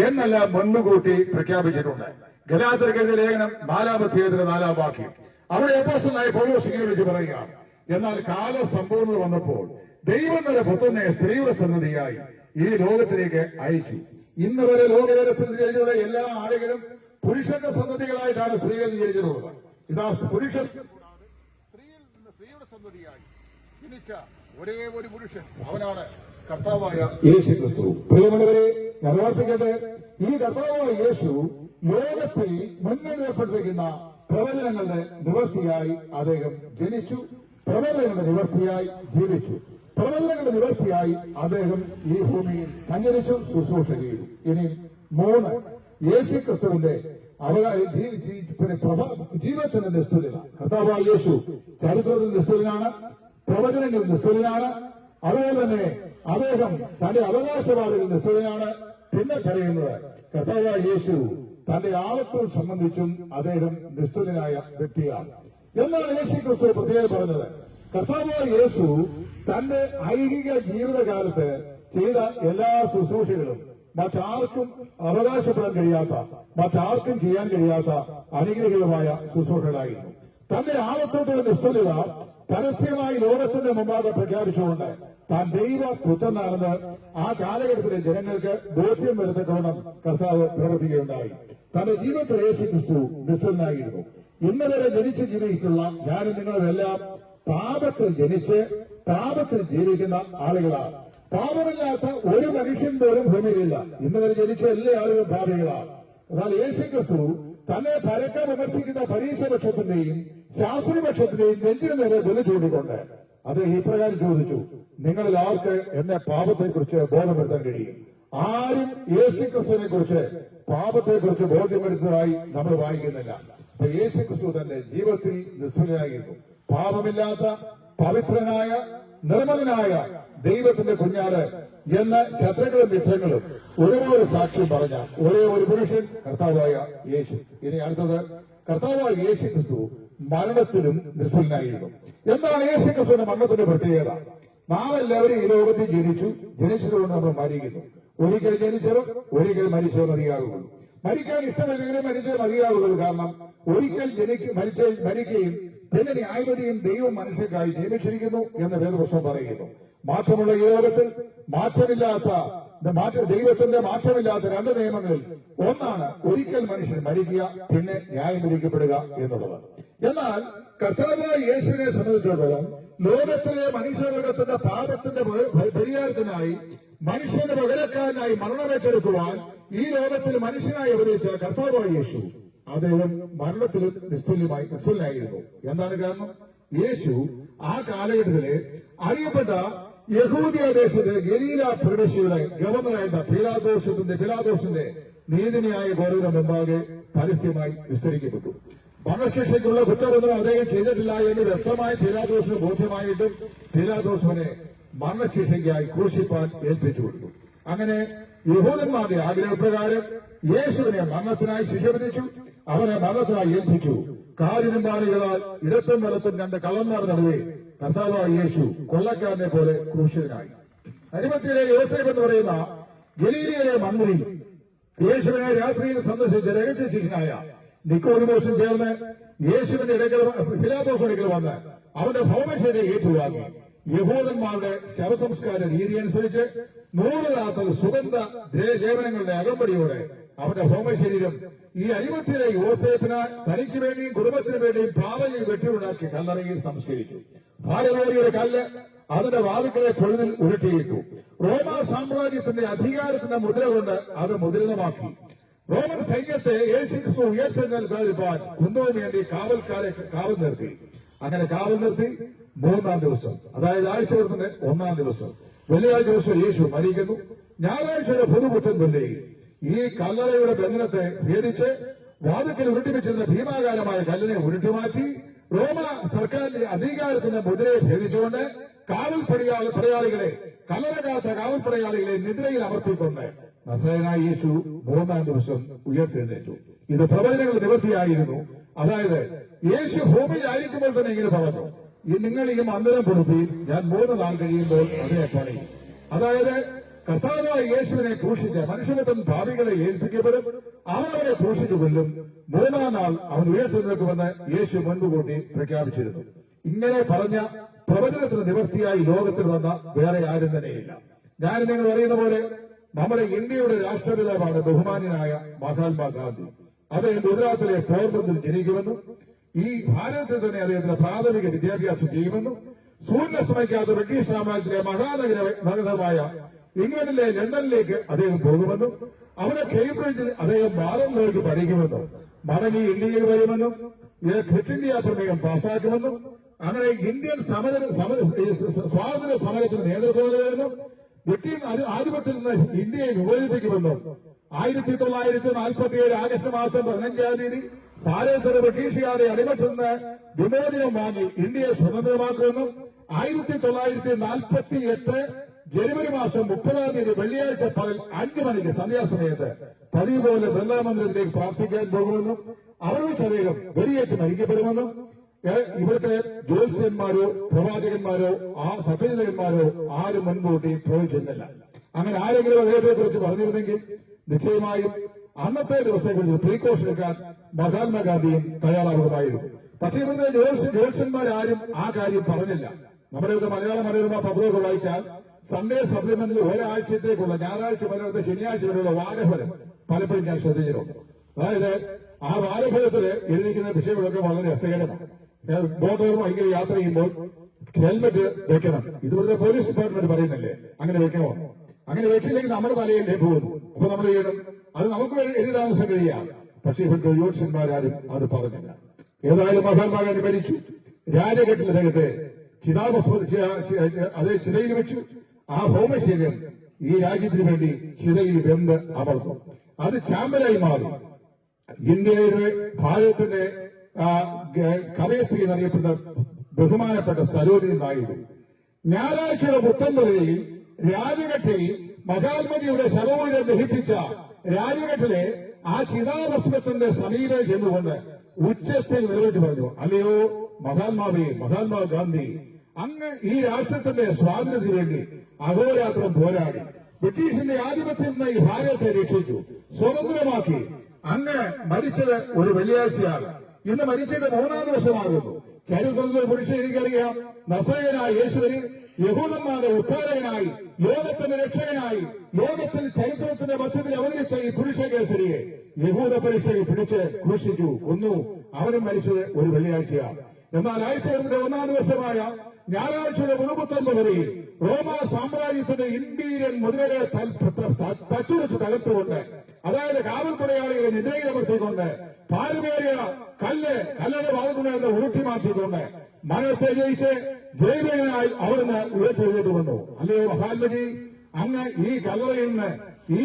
എന്നെല്ലാം മുൻകൂട്ടി പ്രഖ്യാപിച്ചിട്ടുണ്ട്. ഗലാത്യർക്കെതിരെ ലേഖനം 4-ാം അധ്യായത്തിന്റെ 4-ാം വാക്യം. അവിടെ അപ്പോസ്തലനായ പൗലോസ് ഇങ്ങനെ വിളിച്ചു പറയുക: എന്നാൽ കാലം സമ്പൂർണ്ണത വന്നപ്പോൾ ദൈവം തന്റെ പുത്രനെ സ്ത്രീയുടെ സന്തതിയായി ഈ ലോകത്തിലേക്ക് അയച്ചു. ഇന്ന് വരെ ലോകതലത്തിൽ ജനിച്ചുള്ള എല്ലാ ആളുകളും പുരുഷന്റെ സന്തതികളായിട്ടാണ് സ്ത്രീകൾ ജനിച്ചിട്ടുള്ളത്. ഇതാ പുരുഷൻ സ്ത്രീയിൽ നിന്ന് സ്ത്രീയുടെ സന്തതിയായി ജനിച്ച ഒരേ ഒരു പുരുഷൻ, അവനാണ് കർത്താവായ യേശു ക്രിസ്തു. പ്രിയമുള്ളവരെ, ഞാൻ ഓർപ്പിക്കട്ടെ, ഈ കർത്താവായ യേശു ലോകത്തിൽ മുന്നിൽ ഏർപ്പെട്ടിരിക്കുന്ന പ്രവചനങ്ങളുടെ നിവർത്തിയായി അദ്ദേഹം ജനിച്ചു, പ്രവചനങ്ങളുടെ നിവർത്തിയായി ജീവിച്ചു, പ്രവചനങ്ങളുടെ നിവർത്തിയായി അദ്ദേഹം ഈ ഭൂമിയിൽ സഞ്ചരിച്ചു, ശുശ്രൂഷ ചെയ്തു. ഇനി 3, യേശു ക്രിസ്തുവിന്റെ ജീവിതത്തിന്റെ നിസ്തുലത. കർത്താവായ യേശു ചരിത്രത്തിൽ നിസ്തുലനാണ്, പ്രവചനങ്ങളിൽ നിസ്തുലനാണ്. അതുപോലെ തന്നെ അദ്ദേഹം തന്റെ അവകാശവാദികളിൽ നിസ്തുലനാണ്. പിന്നെ പറയുന്നത് കർത്താവായ യേശു തന്റെ ആവത്തും സംബന്ധിച്ചും അദ്ദേഹം നിസ്തുലനായ വ്യക്തിയാണ്. എന്നാണ് യേശു ക്രിസ്തു പ്രത്യേകം പറഞ്ഞത്. കർത്താവായ യേശു തന്റെ ഐഹിക ജീവിതകാലത്ത് ചെയ്ത എല്ലാ ശുശ്രൂഷകളും മറ്റാർക്കും അവകാശപ്പെടാൻ കഴിയാത്ത, മറ്റാർക്കും ചെയ്യാൻ കഴിയാത്ത അനുഗ്രഹീതമായ ശുശ്രൂഷകളായിരുന്നു. തന്റെ ആവത്തോടുള്ള നിസ്തുലത പരസ്യമായി ലോകത്തിന്റെ മുമ്പാകെ പ്രഖ്യാപിച്ചുകൊണ്ട് താൻ ദൈവപുത്രനാണെന്ന് ആ കാലഘട്ടത്തിലെ ജനങ്ങൾക്ക് ബോധ്യം വരുത്തക്കോണം കർത്താവ് പ്രവർത്തിക്കുകയുണ്ടായി. തന്റെ ജീവിതത്തിൽ യേശു ക്രിസ്തു നിസ്തുലനായിരുന്നു. ഇന്ന് വരെ ജനിച്ച് ജീവിക്കുന്ന ഞാനും നിങ്ങളുമെല്ലാം പാപത്തിൽ ജനിച്ച് പാപത്തിൽ ജീവിക്കുന്ന ആളുകളാണ്. പാപമില്ലാത്ത ഒരു മനുഷ്യൻ പോലും ഭൂമിയിലില്ല. ഇന്ന് വരെ ജനിച്ച എല്ലാ ആളുകളും പാപികളാണ്. എന്നാൽ യേശു ക്രിസ്തു തന്നെ പരക്കെ വിമർശിക്കുന്ന പരീക്ഷപക്ഷത്തിന്റെയും ശാസ്ത്രീപക്ഷത്തിന്റെയും നെഞ്ചിന് നേരെ വില ചൂണ്ടിക്കൊണ്ട് അത് ഇപ്രകാരം ചോദിച്ചു, നിങ്ങളിൽ ആർക്ക് എന്നെ പാപത്തെക്കുറിച്ച് ബോധപ്പെടുത്താൻ കഴിയും? ആരും യേശു ക്രിസ്തുവിനെ കുറിച്ച് പാപത്തെക്കുറിച്ച് ബോധ്യപ്പെടുത്തതായി നമ്മൾ വായിക്കുന്നില്ല. അപ്പൊ യേശു ക്രിസ്തു തന്റെ ജീവിതത്തിൽ നിസ്തുലനായിരുന്നു. പാപമില്ലാത്ത പവിത്രനായ നിർമ്മലനായ ദൈവത്തിന്റെ കുഞ്ഞാട് എന്ന് ശത്രുക്കളും മിത്രങ്ങളും ഒരുപോലെ സാക്ഷ്യം പറഞ്ഞ ഒരേ ഒരു പുരുഷൻ കർത്താവായ യേശു. ഇനി അടുത്തത് കർത്താവായ യേശു ക്രിസ്തു മരണത്തിലും നിസ്തുലനായിരുന്നു. എന്താണ് യേശു ക്രിസ്തുവിന്റെ മരണത്തിന്റെ പ്രത്യേകത? നാം എല്ലാവരും ഈ ലോകത്തിൽ ജനിച്ചതുകൊണ്ട് നമ്മൾ മരിക്കുന്നു. ഒരിക്കൽ ജനിച്ചവർ ഒരിക്കൽ മരിച്ചേ മതിയാകുള്ളൂ. മരിക്കാൻ ഇഷ്ടമല്ലെങ്കിലും മരിച്ചേ മതിയാകുള്ളൂ. കാരണം ഒരിക്കൽ മരിക്കുകയും പിന്നെ ന്യായപതിയും ദൈവം മനുഷ്യർക്കായി നിയമിച്ചിരിക്കുന്നു എന്ന് വേദപുസ്തകം പറയുന്നു. മാറ്റമുള്ള ഈ ലോകത്തിൽ ദൈവത്തിന്റെ മാറ്റമില്ലാത്ത രണ്ട് നിയമങ്ങളിൽ ഒന്നാണ് ഒരിക്കൽ മനുഷ്യൻ മരിക്കുക, പിന്നെ ന്യായം വിധിക്കപ്പെടുക എന്നുള്ളത്. എന്നാൽ കർത്താവായ യേശുവിനെ സംബന്ധിച്ചിടത്തോളം ലോകത്തിലെ മനുഷ്യവർഗത്തിന്റെ പാപത്തിന്റെ പരിഹാരത്തിനായി മനുഷ്യന്റെ പകരക്കാരനായി മരണമേറ്റെടുക്കുവാൻ ഈ ലോകത്തിൽ മനുഷ്യനായി അവതരിച്ച കർത്താവായ യേശു അദ്ദേഹം മരണത്തിലും നിസ്തുലനായിരുന്നു. എന്താണ് കാരണം? യേശു ആ കാലഘട്ടത്തിലെ അറിയപ്പെട്ട യഹൂദിയ ദേശത്തിലെ ഗലീല പ്രവിശ്യയുടെ ഗവർണറായിരുന്ന പിലാദോസിന്റെ നീതിന്യായ കോടതിയുടെ മുമ്പാകെ പരസ്യമായി വിസ്തരിക്കപ്പെട്ടു. മരണശിക്ഷയ്ക്കുള്ള കുറ്റമൊന്നും അദ്ദേഹം ചെയ്തിട്ടില്ല എന്ന് വ്യക്തമായി പിലാദോസിന് ബോധ്യമായിട്ടും പിലാദോസിനെ മരണശിക്ഷയ്ക്കായി ക്രൂശിപ്പാൻ ഏൽപ്പിച്ചു കൊടുത്തു. അങ്ങനെ യഹൂദന്മാരുടെ ആഗ്രഹപ്രകാരം യേശുവിനെ മരണത്തിനായി ശിക്ഷ വിധിച്ചു. അവനെ മരണത്തിനായി ഏൽപ്പിച്ചു. കാലിനുംപാളികളാൽ ഇടത്തും വലത്തും രണ്ട് കള്ളന്മാർ നടുവേ കർത്താവായ യേശു കൊള്ളക്കാരനെ പോലെ ക്രൂശിതനായി. അരിമത്തിയിലെ യോസേഫ് എന്ന് പറയുന്ന ഗലീലയിലെ മന്ത്രി യേശുവിനെ രാത്രിയിൽ സന്ദർശിച്ച രഹസ്യ ശിഷ്യനായ നിക്കോദിമോസും ചേർന്ന് യേശുവിന്റെ പിലാത്തോസിനടുക്കൽ വന്ന് അവന്റെ ഭൗമശരീരം ഏറ്റുവാങ്ങി. യഹൂദന്മാരുടെ ശവസംസ്കാര രീതി അനുസരിച്ച് 100 രാത്രി സുഗന്ധ ലേപനങ്ങളുടെ അകമ്പടിയോടെ അവന്റെ ഭൗമശരീരം ഈ അരിമത്തിയിലെ യോസേഫിന് തനിക്ക് വേണ്ടിയും കുടുംബത്തിന് വേണ്ടിയും പാവയിൽ വെട്ടിയുണ്ടാക്കി കല്ലറയിൽ സംസ്കരിച്ചു. ഭാരവേറിയുടെ കല്ല് അതിന്റെ വാതിൽക്കളെ പൊഴുതിൽ ഉരുട്ടിയിട്ടു. റോമാ സാമ്രാജ്യത്തിന്റെ അധികാരത്തിന്റെ മുദ്ര കൊണ്ട് അത് മുദ്രിതമാക്കി. റോമൻ സൈന്യത്തെ യേശുക്രിസ്തു ഉയർത്തെഴുന്നേൽക്കാൻ കുന്തവും വേണ്ടി കാവൽ നിർത്തി. അങ്ങനെ കാവൽ നിർത്തി 3-ാം ദിവസം, അതായത് ആഴ്ചവൃത്തത്തിന്റെ 1-ാം ദിവസം, വെള്ളിയാഴ്ച ദിവസം യേശു മരിക്കുന്നു. ഞായറാഴ്ചയുടെ പുതുപുത്തൻ വെള്ളിയിൽ ഈ കല്ലറയുടെ ബന്ധനത്തെ ഭേദിച്ച് വാതിക്കൽ ഉരുട്ടിപ്പിച്ചിരുന്ന ഭീമാകാരമായ കല്ലിനെ ഉരുട്ടിമാറ്റി റോമ സർക്കാരിന്റെ അധികാരത്തിന്റെ മുദ്രയെ ഭേദിച്ചുകൊണ്ട് പടയാളികളെ കല്ലറകാത്ത കാവൽ പടയാളികളെ നിദ്രയിൽ അമർത്തിക്കൊണ്ട് നസറേയനായ യേശു 3-ാം ദിവസം ഉയർത്തെഴുന്നേറ്റു. ഇത് പ്രവചനങ്ങളുടെ നിവൃത്തിയായിരുന്നു. അതായത് യേശു ഭൂമിയിലായിരിക്കുമ്പോൾ തന്നെ ഇങ്ങനെ പറഞ്ഞു, നിങ്ങൾ ഈ മന്ദിരം പൊടുത്തി ഞാൻ 3 നാൾ കഴിയുമ്പോൾ അതിനെ പണിയും. അതായത് കർത്താവായ യേശുവിനെ ക്രൂശിച്ച മനുഷ്യപുത്രൻ ഭാവികളെ ഏൽപ്പിക്കപ്പെടും. അവനെ ക്രൂശിച്ചു കൊല്ലും. 3-ാം നാൾ അവൻ ഉയർത്തെഴുന്നേൽക്കുമെന്ന് യേശു മുൻകൂട്ടി പ്രഖ്യാപിച്ചിരുന്നു. ഇങ്ങനെ പറഞ്ഞ പ്രവചനത്തിന് നിവൃത്തിയായി ലോകത്തിൽ വന്ന വേറെ ആരും തന്നെയില്ല. ഞാൻ നിങ്ങൾ അറിയുന്ന പോലെ നമ്മുടെ ഇന്ത്യയുടെ രാഷ്ട്രപിതാവാണ് ബഹുമാന്യനായ മഹാത്മാഗാന്ധി. അദ്ദേഹം ഗുജറാത്തിലെ പോർബന്ദിൽ ജനിക്കുമെന്നും ഈ ഭാരതത്തിൽ തന്നെ അദ്ദേഹത്തിന് പ്രാഥമിക വിദ്യാഭ്യാസം ചെയ്യുമെന്നും സൂര്യനസ്തമിക്കാത്ത ബ്രിട്ടീഷ് സാമ്രാജ്യത്തിലെ മഹാനഗരമായ ഇംഗ്ലണ്ടിലെ ലണ്ടനിലേക്ക് അദ്ദേഹം പോകുമെന്നും അവിടെ കേംബ്രിഡ്ജിൽ അദ്ദേഹം ബാലനിലേക്ക് പഠിക്കുമെന്നും മടങ്ങി ഇന്ത്യയിൽ വരുമെന്നും ക്വിറ്റ് ഇന്ത്യ പ്രമേയം പാസാക്കുമെന്നും അങ്ങനെ ഇന്ത്യൻ സ്വാതന്ത്ര്യ സമരത്തിന് നേതൃത്വം നൽകുമെന്നും ബ്രിട്ടീഷ് ആധിപത്യത്തിൽ നിന്ന് ഇന്ത്യയെ വിഭജിപ്പിക്കുമെന്നും 1947 ആഗസ്റ്റ് മാസം 15-ാം തീയതി ഭാരതത്തിന് ബ്രിട്ടീഷുകാരെ അടിമത്തിൽ നിന്ന് വിമോചനം വാങ്ങി ഇന്ത്യയെ സ്വതന്ത്രമാക്കുമെന്നും 1948 ജനുവരി മാസം 30-ാം തീയതി വെള്ളിയാഴ്ച പകൽ 5 മണിക്ക് സന്ധ്യാസമയത്ത് പതിവ് പോലെ ബൃന്ദാമന്ദിരത്തിലേക്ക് പ്രാർത്ഥിക്കാൻ പോകുമെന്നും അവിടെ വെച്ച് അദ്ദേഹം വെടിയേറ്റ് മരിക്കപ്പെടുമെന്നും ഇവിടുത്തെ ജ്യോത്സ്യന്മാരോ പ്രവാചകന്മാരോ തത്വചിന്തകന്മാരോ ആരും മുൻകൂട്ടി പ്രവചിച്ചിരുന്നില്ല. അങ്ങനെ ആരെങ്കിലും അദ്ദേഹത്തെ കുറിച്ച് പറഞ്ഞിരുന്നെങ്കിൽ നിശ്ചയമായും അന്നത്തെ ദിവസത്തെക്കുറിച്ച് പ്രീകോഷൻ എടുക്കാൻ മഹാത്മാഗാന്ധിയും തയ്യാറാകുമായിരുന്നു. പക്ഷേ ഇവിടുത്തെ ജ്യോത്സ്യന്മാരാരും ആ കാര്യം പറഞ്ഞില്ല. നമ്മുടെ ഇവിടെ മലയാള മനോരമ പത്രമൊക്കെ വായിച്ചാൽ സൺഡേ സപ്ലിമെന്റിൽ ഒരാഴ്ചത്തേക്കുള്ള ഞായറാഴ്ച മുതൽ ശനിയാഴ്ച വരെയുള്ള വാരഫലം പലപ്പോഴും ഞാൻ ശ്രദ്ധിച്ചിട്ടുണ്ട്. അതായത് ആ വാരഫലത്തില് എഴുതിക്കുന്ന വിഷയങ്ങളൊക്കെ വളരെ രസകരമാണ്. ബോട്ടോർ ഭയങ്കര യാത്ര ചെയ്യുമ്പോൾ ഹെൽമെറ്റ് വെക്കണം. ഇതുപോലത്തെ പോലീസ് ഡിപ്പാർട്ട്മെന്റ് പറയുന്നില്ലേ അങ്ങനെ വെക്കണോ? അങ്ങനെ വെച്ചില്ലെങ്കിൽ നമ്മുടെ തലയിലേ പോകുന്നു. അപ്പൊ നമ്മൾ ചെയ്യണം, അത് നമുക്ക് എഴുതാൻ സംഗതിയാണ്. പക്ഷേ ഇവിടുത്തെ ജ്യോത്സ്യന്മാരാരും അത് പറഞ്ഞില്ല. ഏതായാലും മഹാത്മാഗാന്ധി മരിച്ചു. രാജഘട്ടിൽ അദ്ദേഹത്തെ അതേ ചിതയിൽ വെച്ചു. ആ ഭൗമശരീരം ഈ രാജ്യത്തിന് വേണ്ടി ചിതയിൽ വെന്ത് അമർന്നു. അത് ചാമ്പലായി മാറി. ഇന്ത്യയുടെ ഭാരതത്തിന്റെ കവയത്രി എന്നറിയപ്പെടുന്ന ബഹുമാനപ്പെട്ട സരോജിനി നായിഡു ഞായറാഴ്ചയുടെ പുത്തമ്പുരയിൽ രാജഘട്ടിൽ മഹാത്മജിയുടെ ശവമൂല്യം ദഹിപ്പിച്ച രാജഘട്ടിലെ ആ ചിതാഭസ്മത്തിന്റെ സമീപം ചെന്നുകൊണ്ട് ഉച്ചത്തിൽ നിലവിട്ട് പറഞ്ഞു, അല്ലയോ മഹാത്മാഗാന്ധി, അങ്ങ് ഈ രാഷ്ട്രത്തിന്റെ സ്വാതന്ത്ര്യത്തിന് വേണ്ടി അഹോരാത്രം പോരാടി ബ്രിട്ടീഷിന്റെ ആധിപത്യത്തിൽ നിന്ന് ഈ ഭാരതത്തെ രക്ഷിച്ചു, സ്വതന്ത്രമാക്കി. അങ്ങ് മരിച്ചത് ഒരു വെള്ളിയാഴ്ചയാണ്. ഇന്ന് മരിച്ചത് 3-ാം ദിവസമാകുന്നു. ചരിത്രത്തിൽ പുരുഷൻ എനിക്കറിയാം. നസറേയനായ യേശുവിന് യഹൂദന്മാരുടെ ഉദ്ധാരകനായി, ലോകത്തിന്റെ രക്ഷകനായി, ലോകത്തിൽ ചരിത്രത്തിന്റെ മധ്യത്തിൽ അവതരിച്ച ഈ പുരുഷകേസരിയെ യഹൂദ പരീക്ഷയിൽ പിടിച്ച് ക്രൂശിച്ചു, കൊന്നു. അവനും മരിച്ചത് ഒരു വെള്ളിയാഴ്ചയാണ്. എന്നാൽ ആഴ്ചയുടെ 1-ാം ദിവസമായ ഞായറാഴ്ചയുടെ പുതുപുത്തമ്പുരയിൽ റോമാ സാമ്രാജ്യത്തിന്റെ ഇമ്പീരിയൻ മുദ്രകളെ തച്ചുടച്ച് തകർത്തുകൊണ്ട്, അതായത് കാവൽപ്പടയാളികളെ നിദ്രയിലമർത്തിക്കൊണ്ട്, പാലുമേറിയ കല്ലിന്റെ ഭാഗത്തുനിന്ന് ഉരുട്ടി മാറ്റിക്കൊണ്ട് മരണത്തെ ജയിച്ച് ജൈവികനായി അവിടുന്ന് ഉയർത്തെഴുന്നേറ്റ് വന്നു. അല്ലയോ മഹാത്മജി, അങ്ങ് ഈ കല്ലറയിൽ നിന്ന് ഈ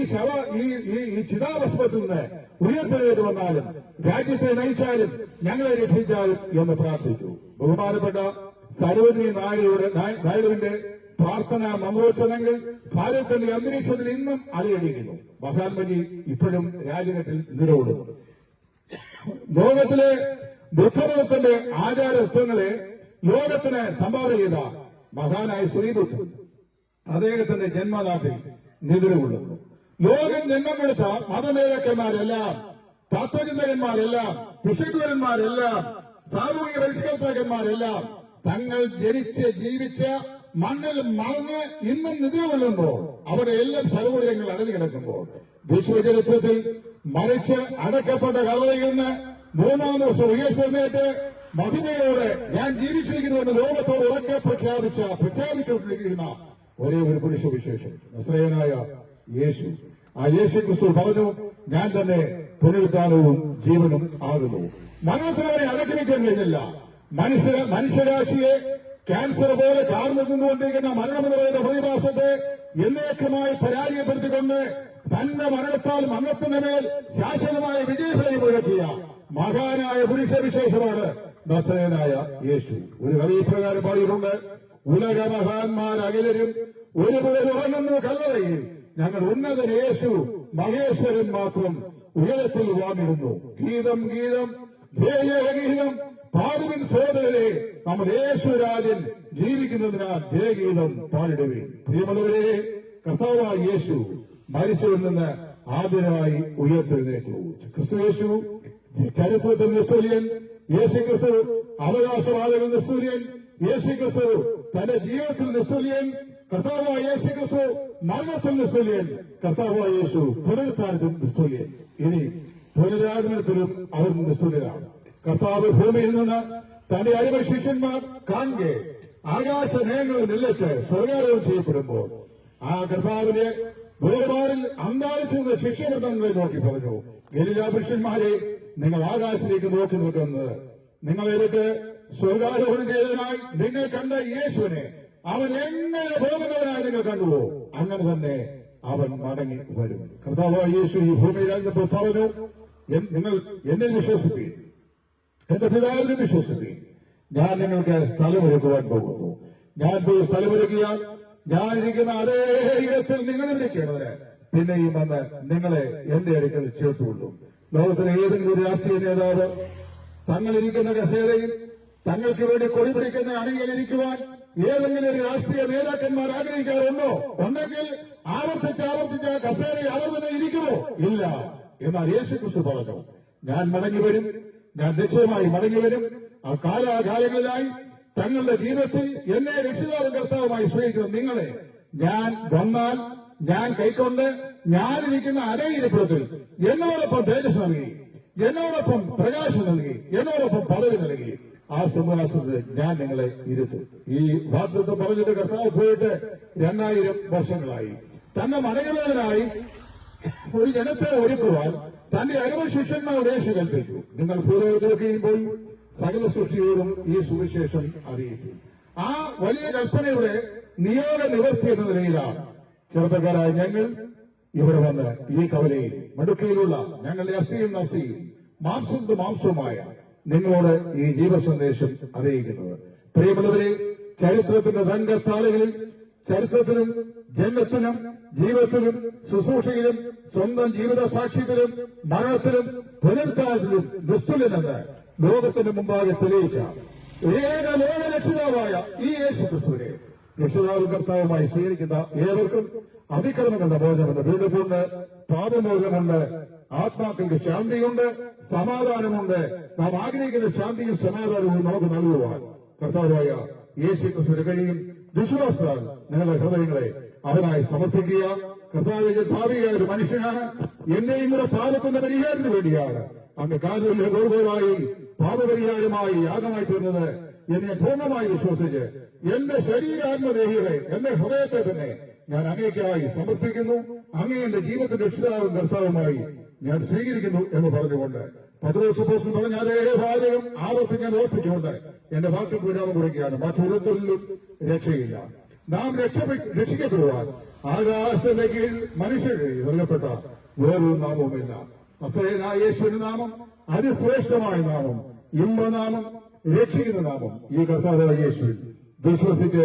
ചിതാഭസ്മത്തിൽ നിന്ന് ഉയർത്തെഴുന്നേറ്റ് വന്നാലും രാജ്യത്തെ നയിച്ചാലും ഞങ്ങളെ രക്ഷിച്ചാലും എന്ന് പ്രാർത്ഥിച്ചു. ബഹുമാനപ്പെട്ട സരോജിനി നായിഡുവിന്റെ പ്രാർത്ഥന മന്ത്രോച്ചതങ്ങൾ ഭാരതത്തിന്റെ അന്തരീക്ഷത്തിൽ ഇന്നും അലയടിക്കുന്നു. മഹാത്മജി ഇപ്പോഴും രാജ്യഘട്ടിൽ നിലകൊള്ളുന്നു. ലോകത്തിലെ ബുദ്ധമതത്തിന്റെ ആചാരത്വങ്ങളെ ലോകത്തിന് സംഭാവന ചെയ്ത മഹാനായ ശ്രീബുദ്ധൻ അദ്ദേഹത്തിന്റെ ജന്മനാട്ടിൽ നിലകൊള്ളുന്നു. ലോകം ജന്മം കൊടുത്ത മതനേതാക്കന്മാരെല്ലാം, തത്വചിന്തകന്മാരെല്ലാം, പിശുക്കന്മാരെല്ലാം, സാമൂഹിക പരിഷ്കർത്താക്കന്മാരെല്ലാം തങ്ങൾ ജനിച്ച് ജീവിച്ച മണ്ണിൽ മറന്ന് ഇന്നും നിലകൊള്ളുമ്പോൾ അവിടെ എല്ലാം സർവ്വതങ്ങൾ അടഞ്ഞു കിടക്കുമ്പോൾ വിശ്വചരിത്രത്തിൽ മരിച്ച് അടക്കപ്പെട്ട കല്ലറയിൽ നിന്ന് 3-ാം ദിവസം ഉയർത്തെഴുന്നേറ്റ് മഹിമയോടെ ഞാൻ ജീവിച്ചിരിക്കുന്നുവെന്ന് ലോകത്തോട് ഉറക്കെ പ്രഖ്യാപിച്ചുകൊണ്ടിരിക്കുന്ന ഒരേ ഒരു പുരുഷ വിശേഷം നസ്രയനായ യേശു. ആ യേശു ക്രിസ്തു പറഞ്ഞു, ഞാൻ തന്നെ പുനരുദ്ധാനവും ജീവനും ആകുന്നു. മരണത്തിനവരെ അടക്കി വയ്ക്കാൻ കഴിഞ്ഞില്ല. മനുഷ്യരാശിയെ ക്യാൻസർ പോലെ കാർന്നു നിന്നുകൊണ്ടിരിക്കുന്ന മരണമെന്ന് പറയുന്ന പ്രതിഭാസത്തെ എന്നേക്കുമായി പരാജയപ്പെടുത്തിക്കൊണ്ട് തന്റെ മരണത്താൽ മരണത്തിന്റെ മേൽ ശാശ്വതമായ വിജയഫലം മുഴക്കിയ മഹാനായ പുരുഷവിശേഷമാണ് നസറേയനായ യേശു. ഒരു കവി പ്രകാരം പാടിയിട്ടുണ്ട്, ഉലക മഹാന്മാരകിലരും ഒരുപോലെ ഉറങ്ങുന്നു കല്ലറയിൽ, ഞങ്ങൾ ഉന്നതൻ യേശു മഹേശ്വരൻ മാത്രം ഉയരത്തിൽ വാങ്ങിടുന്നു. ഗീതം ഗീതം ജയഗീതം പാടുവിൻ സോദരരെ, നമ്മുടെ യേശുരാജൻ ജീവിക്കുന്നതിനാൽ ജയഗീതം പാടിടുവിൻ. പ്രിയമുള്ളവരെ, കർത്താവായ യേശു മരിച്ചവരിൽ നിന്ന് ആദ്യമായി ഉയർത്തെഴുന്നേറ്റു. ക്രിസ്തു യേശു ചരിത്രത്തിൽ നിസ്തുല്യൻ, യേശു ക്രിസ്തു അവകാശവാദത്തിൽ നിസ്തുല്യൻ, യേശു ക്രിസ്തു തന്റെ ജീവിതത്തിൽ നിസ്തുല്യൻ, കർത്താവായ യേശു ക്രിസ്തു മരണത്തിൽ നിസ്തുല്യൻ, കർത്താവായ യേശു പുനരുത്ഥാനത്തിൽ നിസ്തുല്യൻ. ഇനി പുനരാഗമനത്തിലും അവർ നിസ്തുല്യരാണ്. കർത്താവ് ഭൂമിയിൽ നിന്ന് തന്റെ അടിമ ശിഷ്യന്മാർ കാണുക ആകാശനേയങ്ങളിൽ നിന്നിട്ട് സ്വർഗാരോഹണം ചെയ്യപ്പെടുമ്പോൾ ആ കർത്താവിനെ വേർപാടിൽ അന്താളിച്ചിരുന്ന ശിഷ്യവൃത്തങ്ങളെ നോക്കി പറഞ്ഞു, ഗലീല പുരുഷന്മാരെ, നിങ്ങൾ ആകാശത്തേക്ക് നോക്കി നിൽക്കുന്നത് നിങ്ങളെ വിട്ട് സ്വർഗാരോഹണം ചെയ്തതിനായി നിങ്ങൾ കണ്ട യേശുവിനെ അവൻ എങ്ങനെ പോകുന്നവനായി നിങ്ങൾ കണ്ടുവോ, അങ്ങനെ തന്നെ അവൻ മടങ്ങി വരും. കർത്താവായ യേശു ഈ ഭൂമിയിലായിരുന്നപ്പോൾ പറഞ്ഞു, നിങ്ങൾ എന്നിൽ വിശ്വസിപ്പീൻ, എന്റെ പിതാവിനെ വിശ്വസിപ്പീൻ, ഞാൻ നിങ്ങൾക്ക് സ്ഥലമൊരുക്കുവാൻ പോകുന്നു. ഞാൻ പോയി സ്ഥലമൊരുക്കിയാൽ ഞാനിരിക്കുന്ന അതേ ഇടത്തിൽ നിങ്ങളിരിക്കേണ്ടതിന് പിന്നെയും വന്ന് നിങ്ങളെ എന്റെ അടുക്കൽ ചേർത്തുകൊള്ളും. ലോകത്തിലെ ഏതെങ്കിലും ഒരു രാഷ്ട്രീയ നേതാവ് തങ്ങളിരിക്കുന്ന കസേരയിൽ തങ്ങൾക്ക് വേണ്ടി കൊടി പിടിക്കുന്ന അണികളിരിക്കുവാൻ ഏതെങ്കിലും ഒരു രാഷ്ട്രീയ നേതാക്കന്മാർ ആഗ്രഹിക്കാറുണ്ടോ? ഉണ്ടെങ്കിൽ ആവർത്തിച്ച് ആ കസേരയിൽ അവർ തന്നെ ഇരിക്കുമോ? ഇല്ല. എന്നാൽ യേശുക്രിസ്തു പറഞ്ഞു, ഞാൻ മടങ്ങി വരും, ഞാൻ നിശ്ചയമായി മടങ്ങി വരും. ആ കാലാകാലങ്ങളിലായി തങ്ങളുടെ ജീവിതത്തിൽ എന്നെ രക്ഷിതാവും കർത്താവുമായി സ്വീകരിക്കുന്ന നിങ്ങളെ ഞാൻ വന്നാൽ ഞാൻ കൈക്കൊണ്ട് ഞാനിരിക്കുന്ന അതേ ഇരിപ്പിടത്തിൽ എന്നോടൊപ്പം തേജസ് നൽകി, എന്നോടൊപ്പം പ്രകാശം നൽകി, എന്നോടൊപ്പം പദവി നൽകി ആ സിംഹാസനത്തിൽ ഞാൻ നിങ്ങളെ ഇരുത്തും. ഈ വാഗ്ദത്തം പറഞ്ഞിട്ട് കർത്താവ് പോയിട്ട് 2000 വർഷങ്ങളായി. തന്നെ മടങ്ങുന്നതിനായി ഒരു ജനത്തെ ഒരുക്കുവാൻ തന്റെ അരുമ ശിഷ്യന്മാരോട് യേശു കൽപ്പിച്ചു, നിങ്ങൾ ഭൂലോകത്തിലൊക്കെയും പോയി സകല സൃഷ്ടിയോടും ഈ സുവിശേഷം അറിയിക്കും. ആ വലിയ കൽപ്പനയുടെ നിയോഗ നിവർത്തി എന്ന നിലയിലാണ് ചെറുപ്പക്കാരായ ഞങ്ങൾ ഇവിടെ വന്ന് ഈ കവലയിൽ മടുക്കയിലുള്ള ഞങ്ങളുടെ അസ്ഥിയും അസ്ഥിയും മാംസവും മാംസവുമായ നിങ്ങളോട് ഈ ജീവസന്ദേശം അറിയിക്കുന്നത്. പ്രിയമുള്ളവരെ, ചരിത്രത്തിന്റെ രംഗത്താളുകളിൽ ചരിത്രത്തിലും ജന്മത്തിലും ജീവിതത്തിലും ശുശ്രൂഷയിലും സ്വന്തം ജീവിത സാക്ഷ്യത്തിലും മരണത്തിലും പുനരുദ്ധാനത്തിലും നിസ്തുല്യനെന്ന് ലോകത്തിന് മുമ്പാകെ തെളിയിച്ച ഏക ലോക രക്ഷിതാവായ ഈ യേശുക്രിസ്തുവിനെ രക്ഷിതാവും കർത്താവുമായി സ്വീകരിക്കുന്ന ഏവർക്കും അതിക്രമങ്ങളുടെ മോചനമുണ്ട്, വീണ്ടുമുണ്ട്, പാപമോചനമുണ്ട്, ആത്മാക്കൾക്ക് ശാന്തിയുണ്ട്, സമാധാനമുണ്ട്. നാം ആഗ്രഹിക്കുന്ന ശാന്തിയും സമാധാനവും നമുക്ക് നൽകുവാൻ കർത്താവായ യേശുക്രിസ്തുവിന് കഴിയും. വിശ്വാസത്താൽ നിങ്ങളുടെ ഹൃദയങ്ങളെ അവനായി സമർപ്പിക്കുക. കർത്താവിന്റെ ഭാവിയായ ഒരു മനുഷ്യനാണ്. എന്റെയും കൂടെ പാപത്തിന്റെ പരിഹാരത്തിന് വേണ്ടിയാണ് അങ്ങ് കാലിലെ ഗോൾഗോളായി പാപപരിഹാരമായി യാഗമായി തീർന്നത് എന്നെ പൂർണ്ണമായി വിശ്വസിച്ച് എന്റെ ശരീരാത്മദേഹികളെ, എന്റെ ഹൃദയത്തെ തന്നെ ഞാൻ അങ്ങേക്കായി സമർപ്പിക്കുന്നു. അങ്ങേ എന്റെ ജീവിതത്തിന്റെ രക്ഷിതാവും കർത്താവുമായി ഞാൻ സ്വീകരിക്കുന്നു എന്ന് പറഞ്ഞുകൊണ്ട് പത്രോസ് അപ്പോസ്തലൻ പറഞ്ഞ അതേ വാചകം ആവർത്തിക്കാൻ ഓർപ്പിച്ചുകൊണ്ട് എന്റെ വാക്കുകൾക്ക് വിരാമം കുറിക്കുകയാണ്. മറ്റൊരുത്തരിലും രക്ഷയില്ല. നാം രക്ഷിക്കപ്പെടുവാൻ ആകാശത്തിന്റെ കീഴിൽ മനുഷ്യരെ നൽകപ്പെട്ട വേറൊരു നാമവുമില്ല. അസഹനായ യേശുവിന്റെ നാമം അതിശ്രേഷ്ഠമായ നാമം, ഇമ്പനാമം, രക്ഷിക്കുന്ന നാമം ഈ കർത്താവായ യേശുവിൽ വിശ്വസിച്ച്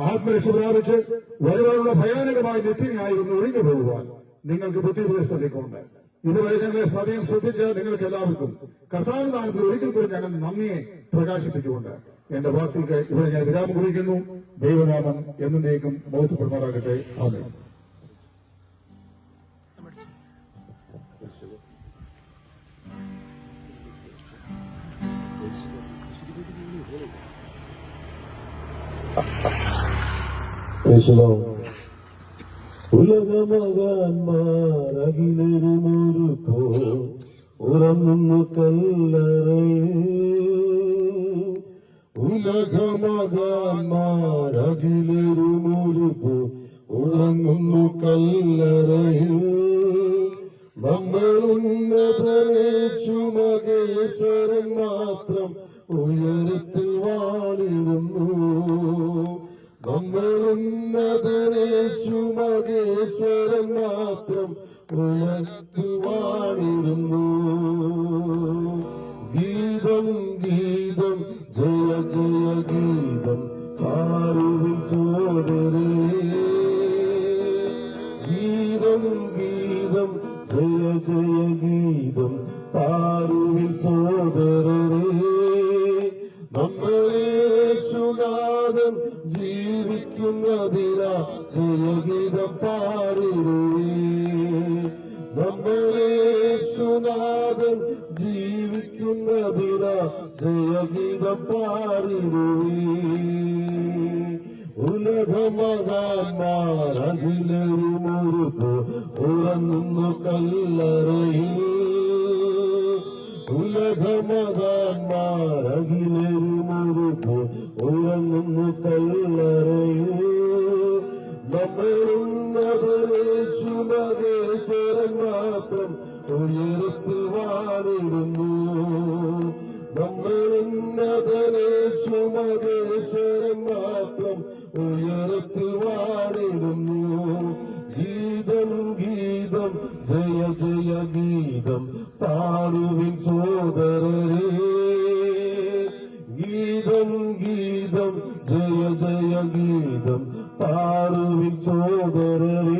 ആത്മരക്ഷ പ്രാപിച്ച് വരുവാനുള്ള ഭയാനകമായ നിത്യനായിരുന്നു ഒഴിഞ്ഞു പോകുവാൻ നിങ്ങൾക്ക് ബുദ്ധിപ്രതിഷ്ഠിക്കൊണ്ട് ഇതുവരെ ഞങ്ങളെ സദയം ശ്രദ്ധിച്ച് നിങ്ങൾക്ക് എല്ലാവർക്കും കർത്താവ് നാമത്തിൽ ഒരിക്കൽ കൂടി ഞങ്ങൾ നന്ദിയെ പ്രകാശിപ്പിച്ചുകൊണ്ട് എന്റെ വാക്കുകൾക്ക് ഇവിടെ ഞാൻ വിരാമം കുറിക്കുന്നു. ദൈവനാമം എന്നേക്കും ബോധപ്പെടുമാറാകട്ടെ. ആമേൻ. ഉലകമകാന്മാരകിലൊരു പോ ഉറങ്ങുന്നു കല്ലറയിൽ. ഉലകമകാന്മാരകിലൊരു പോ ഉറങ്ങുന്നു കല്ലറയിൽ. നമ്മളുന്നതനേശു മകേശ്വരൻ മാത്രം ഉയരത്തിൽ വാണിടുന്നു. നമ്മളുന്നതനേശു മകേശ്വരൻ മാത്രം ഉയരത്തിൽ വാണിടുന്നു. ഗീതം ഗീതം ജയ ജയ ഗീതം കാരുവിൽ സോദരേ. ഗീതം ഗീതം ജയ ജയ ഗീതം കാരുവിൽ സോദരേ. നമ്മളേശുനാഥൻ ജീവിക്കുന്നതിനാ ജയഗീതം പാടിടുവേ. നമ്മളേശുനാഥൻ ജീവിക്കുന്നതിനാ ജയഗീതം പാടിടുവേ. ഉലകമകാന്മാർ അഖിലരുമൊരുപോ ഉറങ്ങുന്നു കല്ലറയിൽ. ഉലകമകാന്മാർ അഖിലരുമൊരുപോ ഉറങ്ങുന്നു കല്ലറയിൽ. നമ്മളുന്നതനേശു മകേശ്വരൻ മാത്രം ഉയരത്തിൽ വാണിടുന്നു. നമ്മളുന്നതനേശു മകേശ്വരൻ മാത്രം ഉയരത്തിൽ വാണിടുന്നു. ഗീതം ഗീതം ജയ ജയ ഗീതം പാടുവിൻ സോദരരേ. ഗീതം ഗീതം ജയ ജയ ജയഗീതം പാടുവിൻ സോദരരേ,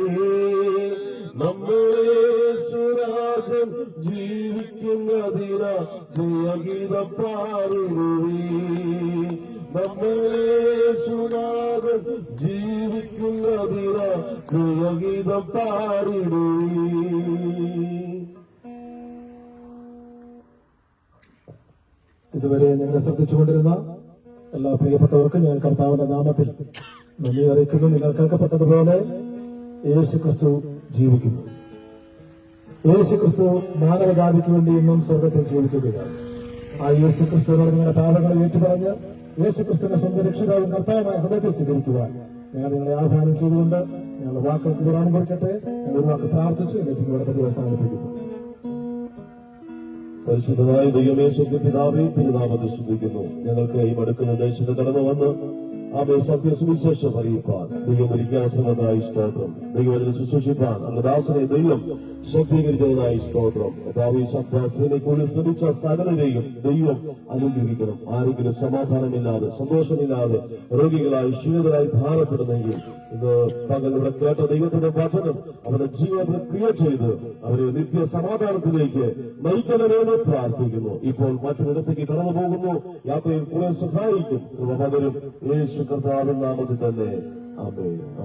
നമ്മളെ സുരാജൻ ജീവിക്കുന്നതിനാ ജയഗീതം പാടുവീ. നമ്മളെ സുരാജൻ ജീവിക്കുന്നതിനാ ജയഗീതം പാടിടുവീ. ഇതുവരെ ഞങ്ങളെ ശ്രദ്ധിച്ചുകൊണ്ടിരുന്ന എല്ലാ പ്രിയപ്പെട്ടവർക്കും ഞാൻ കർത്താവിന്റെ നാമത്തിൽ നന്ദി അറിയിക്കുന്നു. നിങ്ങൾ കേൾക്കപ്പെട്ടതുപോലെ യേശുക്രിസ്തു ജീവിക്കുന്നു. യേശുക്രിസ്തു മാനവജാതിക്ക് വേണ്ടി ഇന്നും സ്വർഗത്തിൽ ജീവിക്കുകയാണ്. ആ യേശുക്രിസ്തുവിനോട് നിങ്ങളുടെ പാപങ്ങളെ ഏറ്റുപറഞ്ഞ് യേശുക്രിസ്തുവിന്റെ സ്വന്തം രക്ഷിതാവും കർത്താവുമായ ഹൃദയത്തിൽ സ്വീകരിക്കുവാൻ ഞങ്ങൾ നിങ്ങളെ ആഹ്വാനം ചെയ്തുകൊണ്ട് ഞങ്ങളുടെ വാക്കുകൾക്ക് വിരാമം കൊടുക്കട്ടെ. ഞങ്ങൾ ഒരു വാക്ക് പ്രാർത്ഥിച്ച് മീറ്റിംഗോടെ പതി അവസാനിപ്പിക്കുന്നു. പരിശുദ്ധമായ ദൈവമേ, പിതാവേ, തിരുനാമത്തെ സ്തുതിക്കുന്നു. ഞങ്ങൾക്ക് ഈ മടുക്കുന്ന ദേശത്ത് കടന്നു വന്ന് ആമേ സത്യസുവിശേഷം അറിയിപ്പാൻ ദൈവം ഒരുക്കിയ ശ്രമത്തായി സ്തോത്രം. ദൈവം അതിനെ ശുശ്രൂഷിപ്പാൻ അങ്ങ് ദാസനെ ദൈവം ശക്തീകരിച്ചതായി സ്തോത്രം. സേനയ്ക്കുള്ളിൽ ശ്രമിച്ച സകലരെയും ദൈവം അനുഗ്രഹിക്കണം. ആരെങ്കിലും സമാധാനമില്ലാതെ സന്തോഷമില്ലാതെ രോഗികളായി ക്ഷീണിതരായി ഭാരപ്പെടുന്നെങ്കിൽ ഇന്ന് പകൽ ഇവിടെ കേട്ട ദൈവത്തിന്റെ വചനം അവരുടെ ജീവിതത്തിൽ ക്രിയ ചെയ്ത് അവരെ നിത്യ സമാധാനത്തിലേക്ക് നയിക്കണമെന്ന് പ്രാർത്ഥിക്കുന്നു. ഇപ്പോൾ മറ്റൊരിടത്തേക്ക് കടന്നു പോകുന്നു. യാത്രയിൽ കുറെ സഹായിക്കും. കൃപ പകരും. യേശു കർത്താവിൻ നാമത്തിൽ തന്നെ ആമേൻ.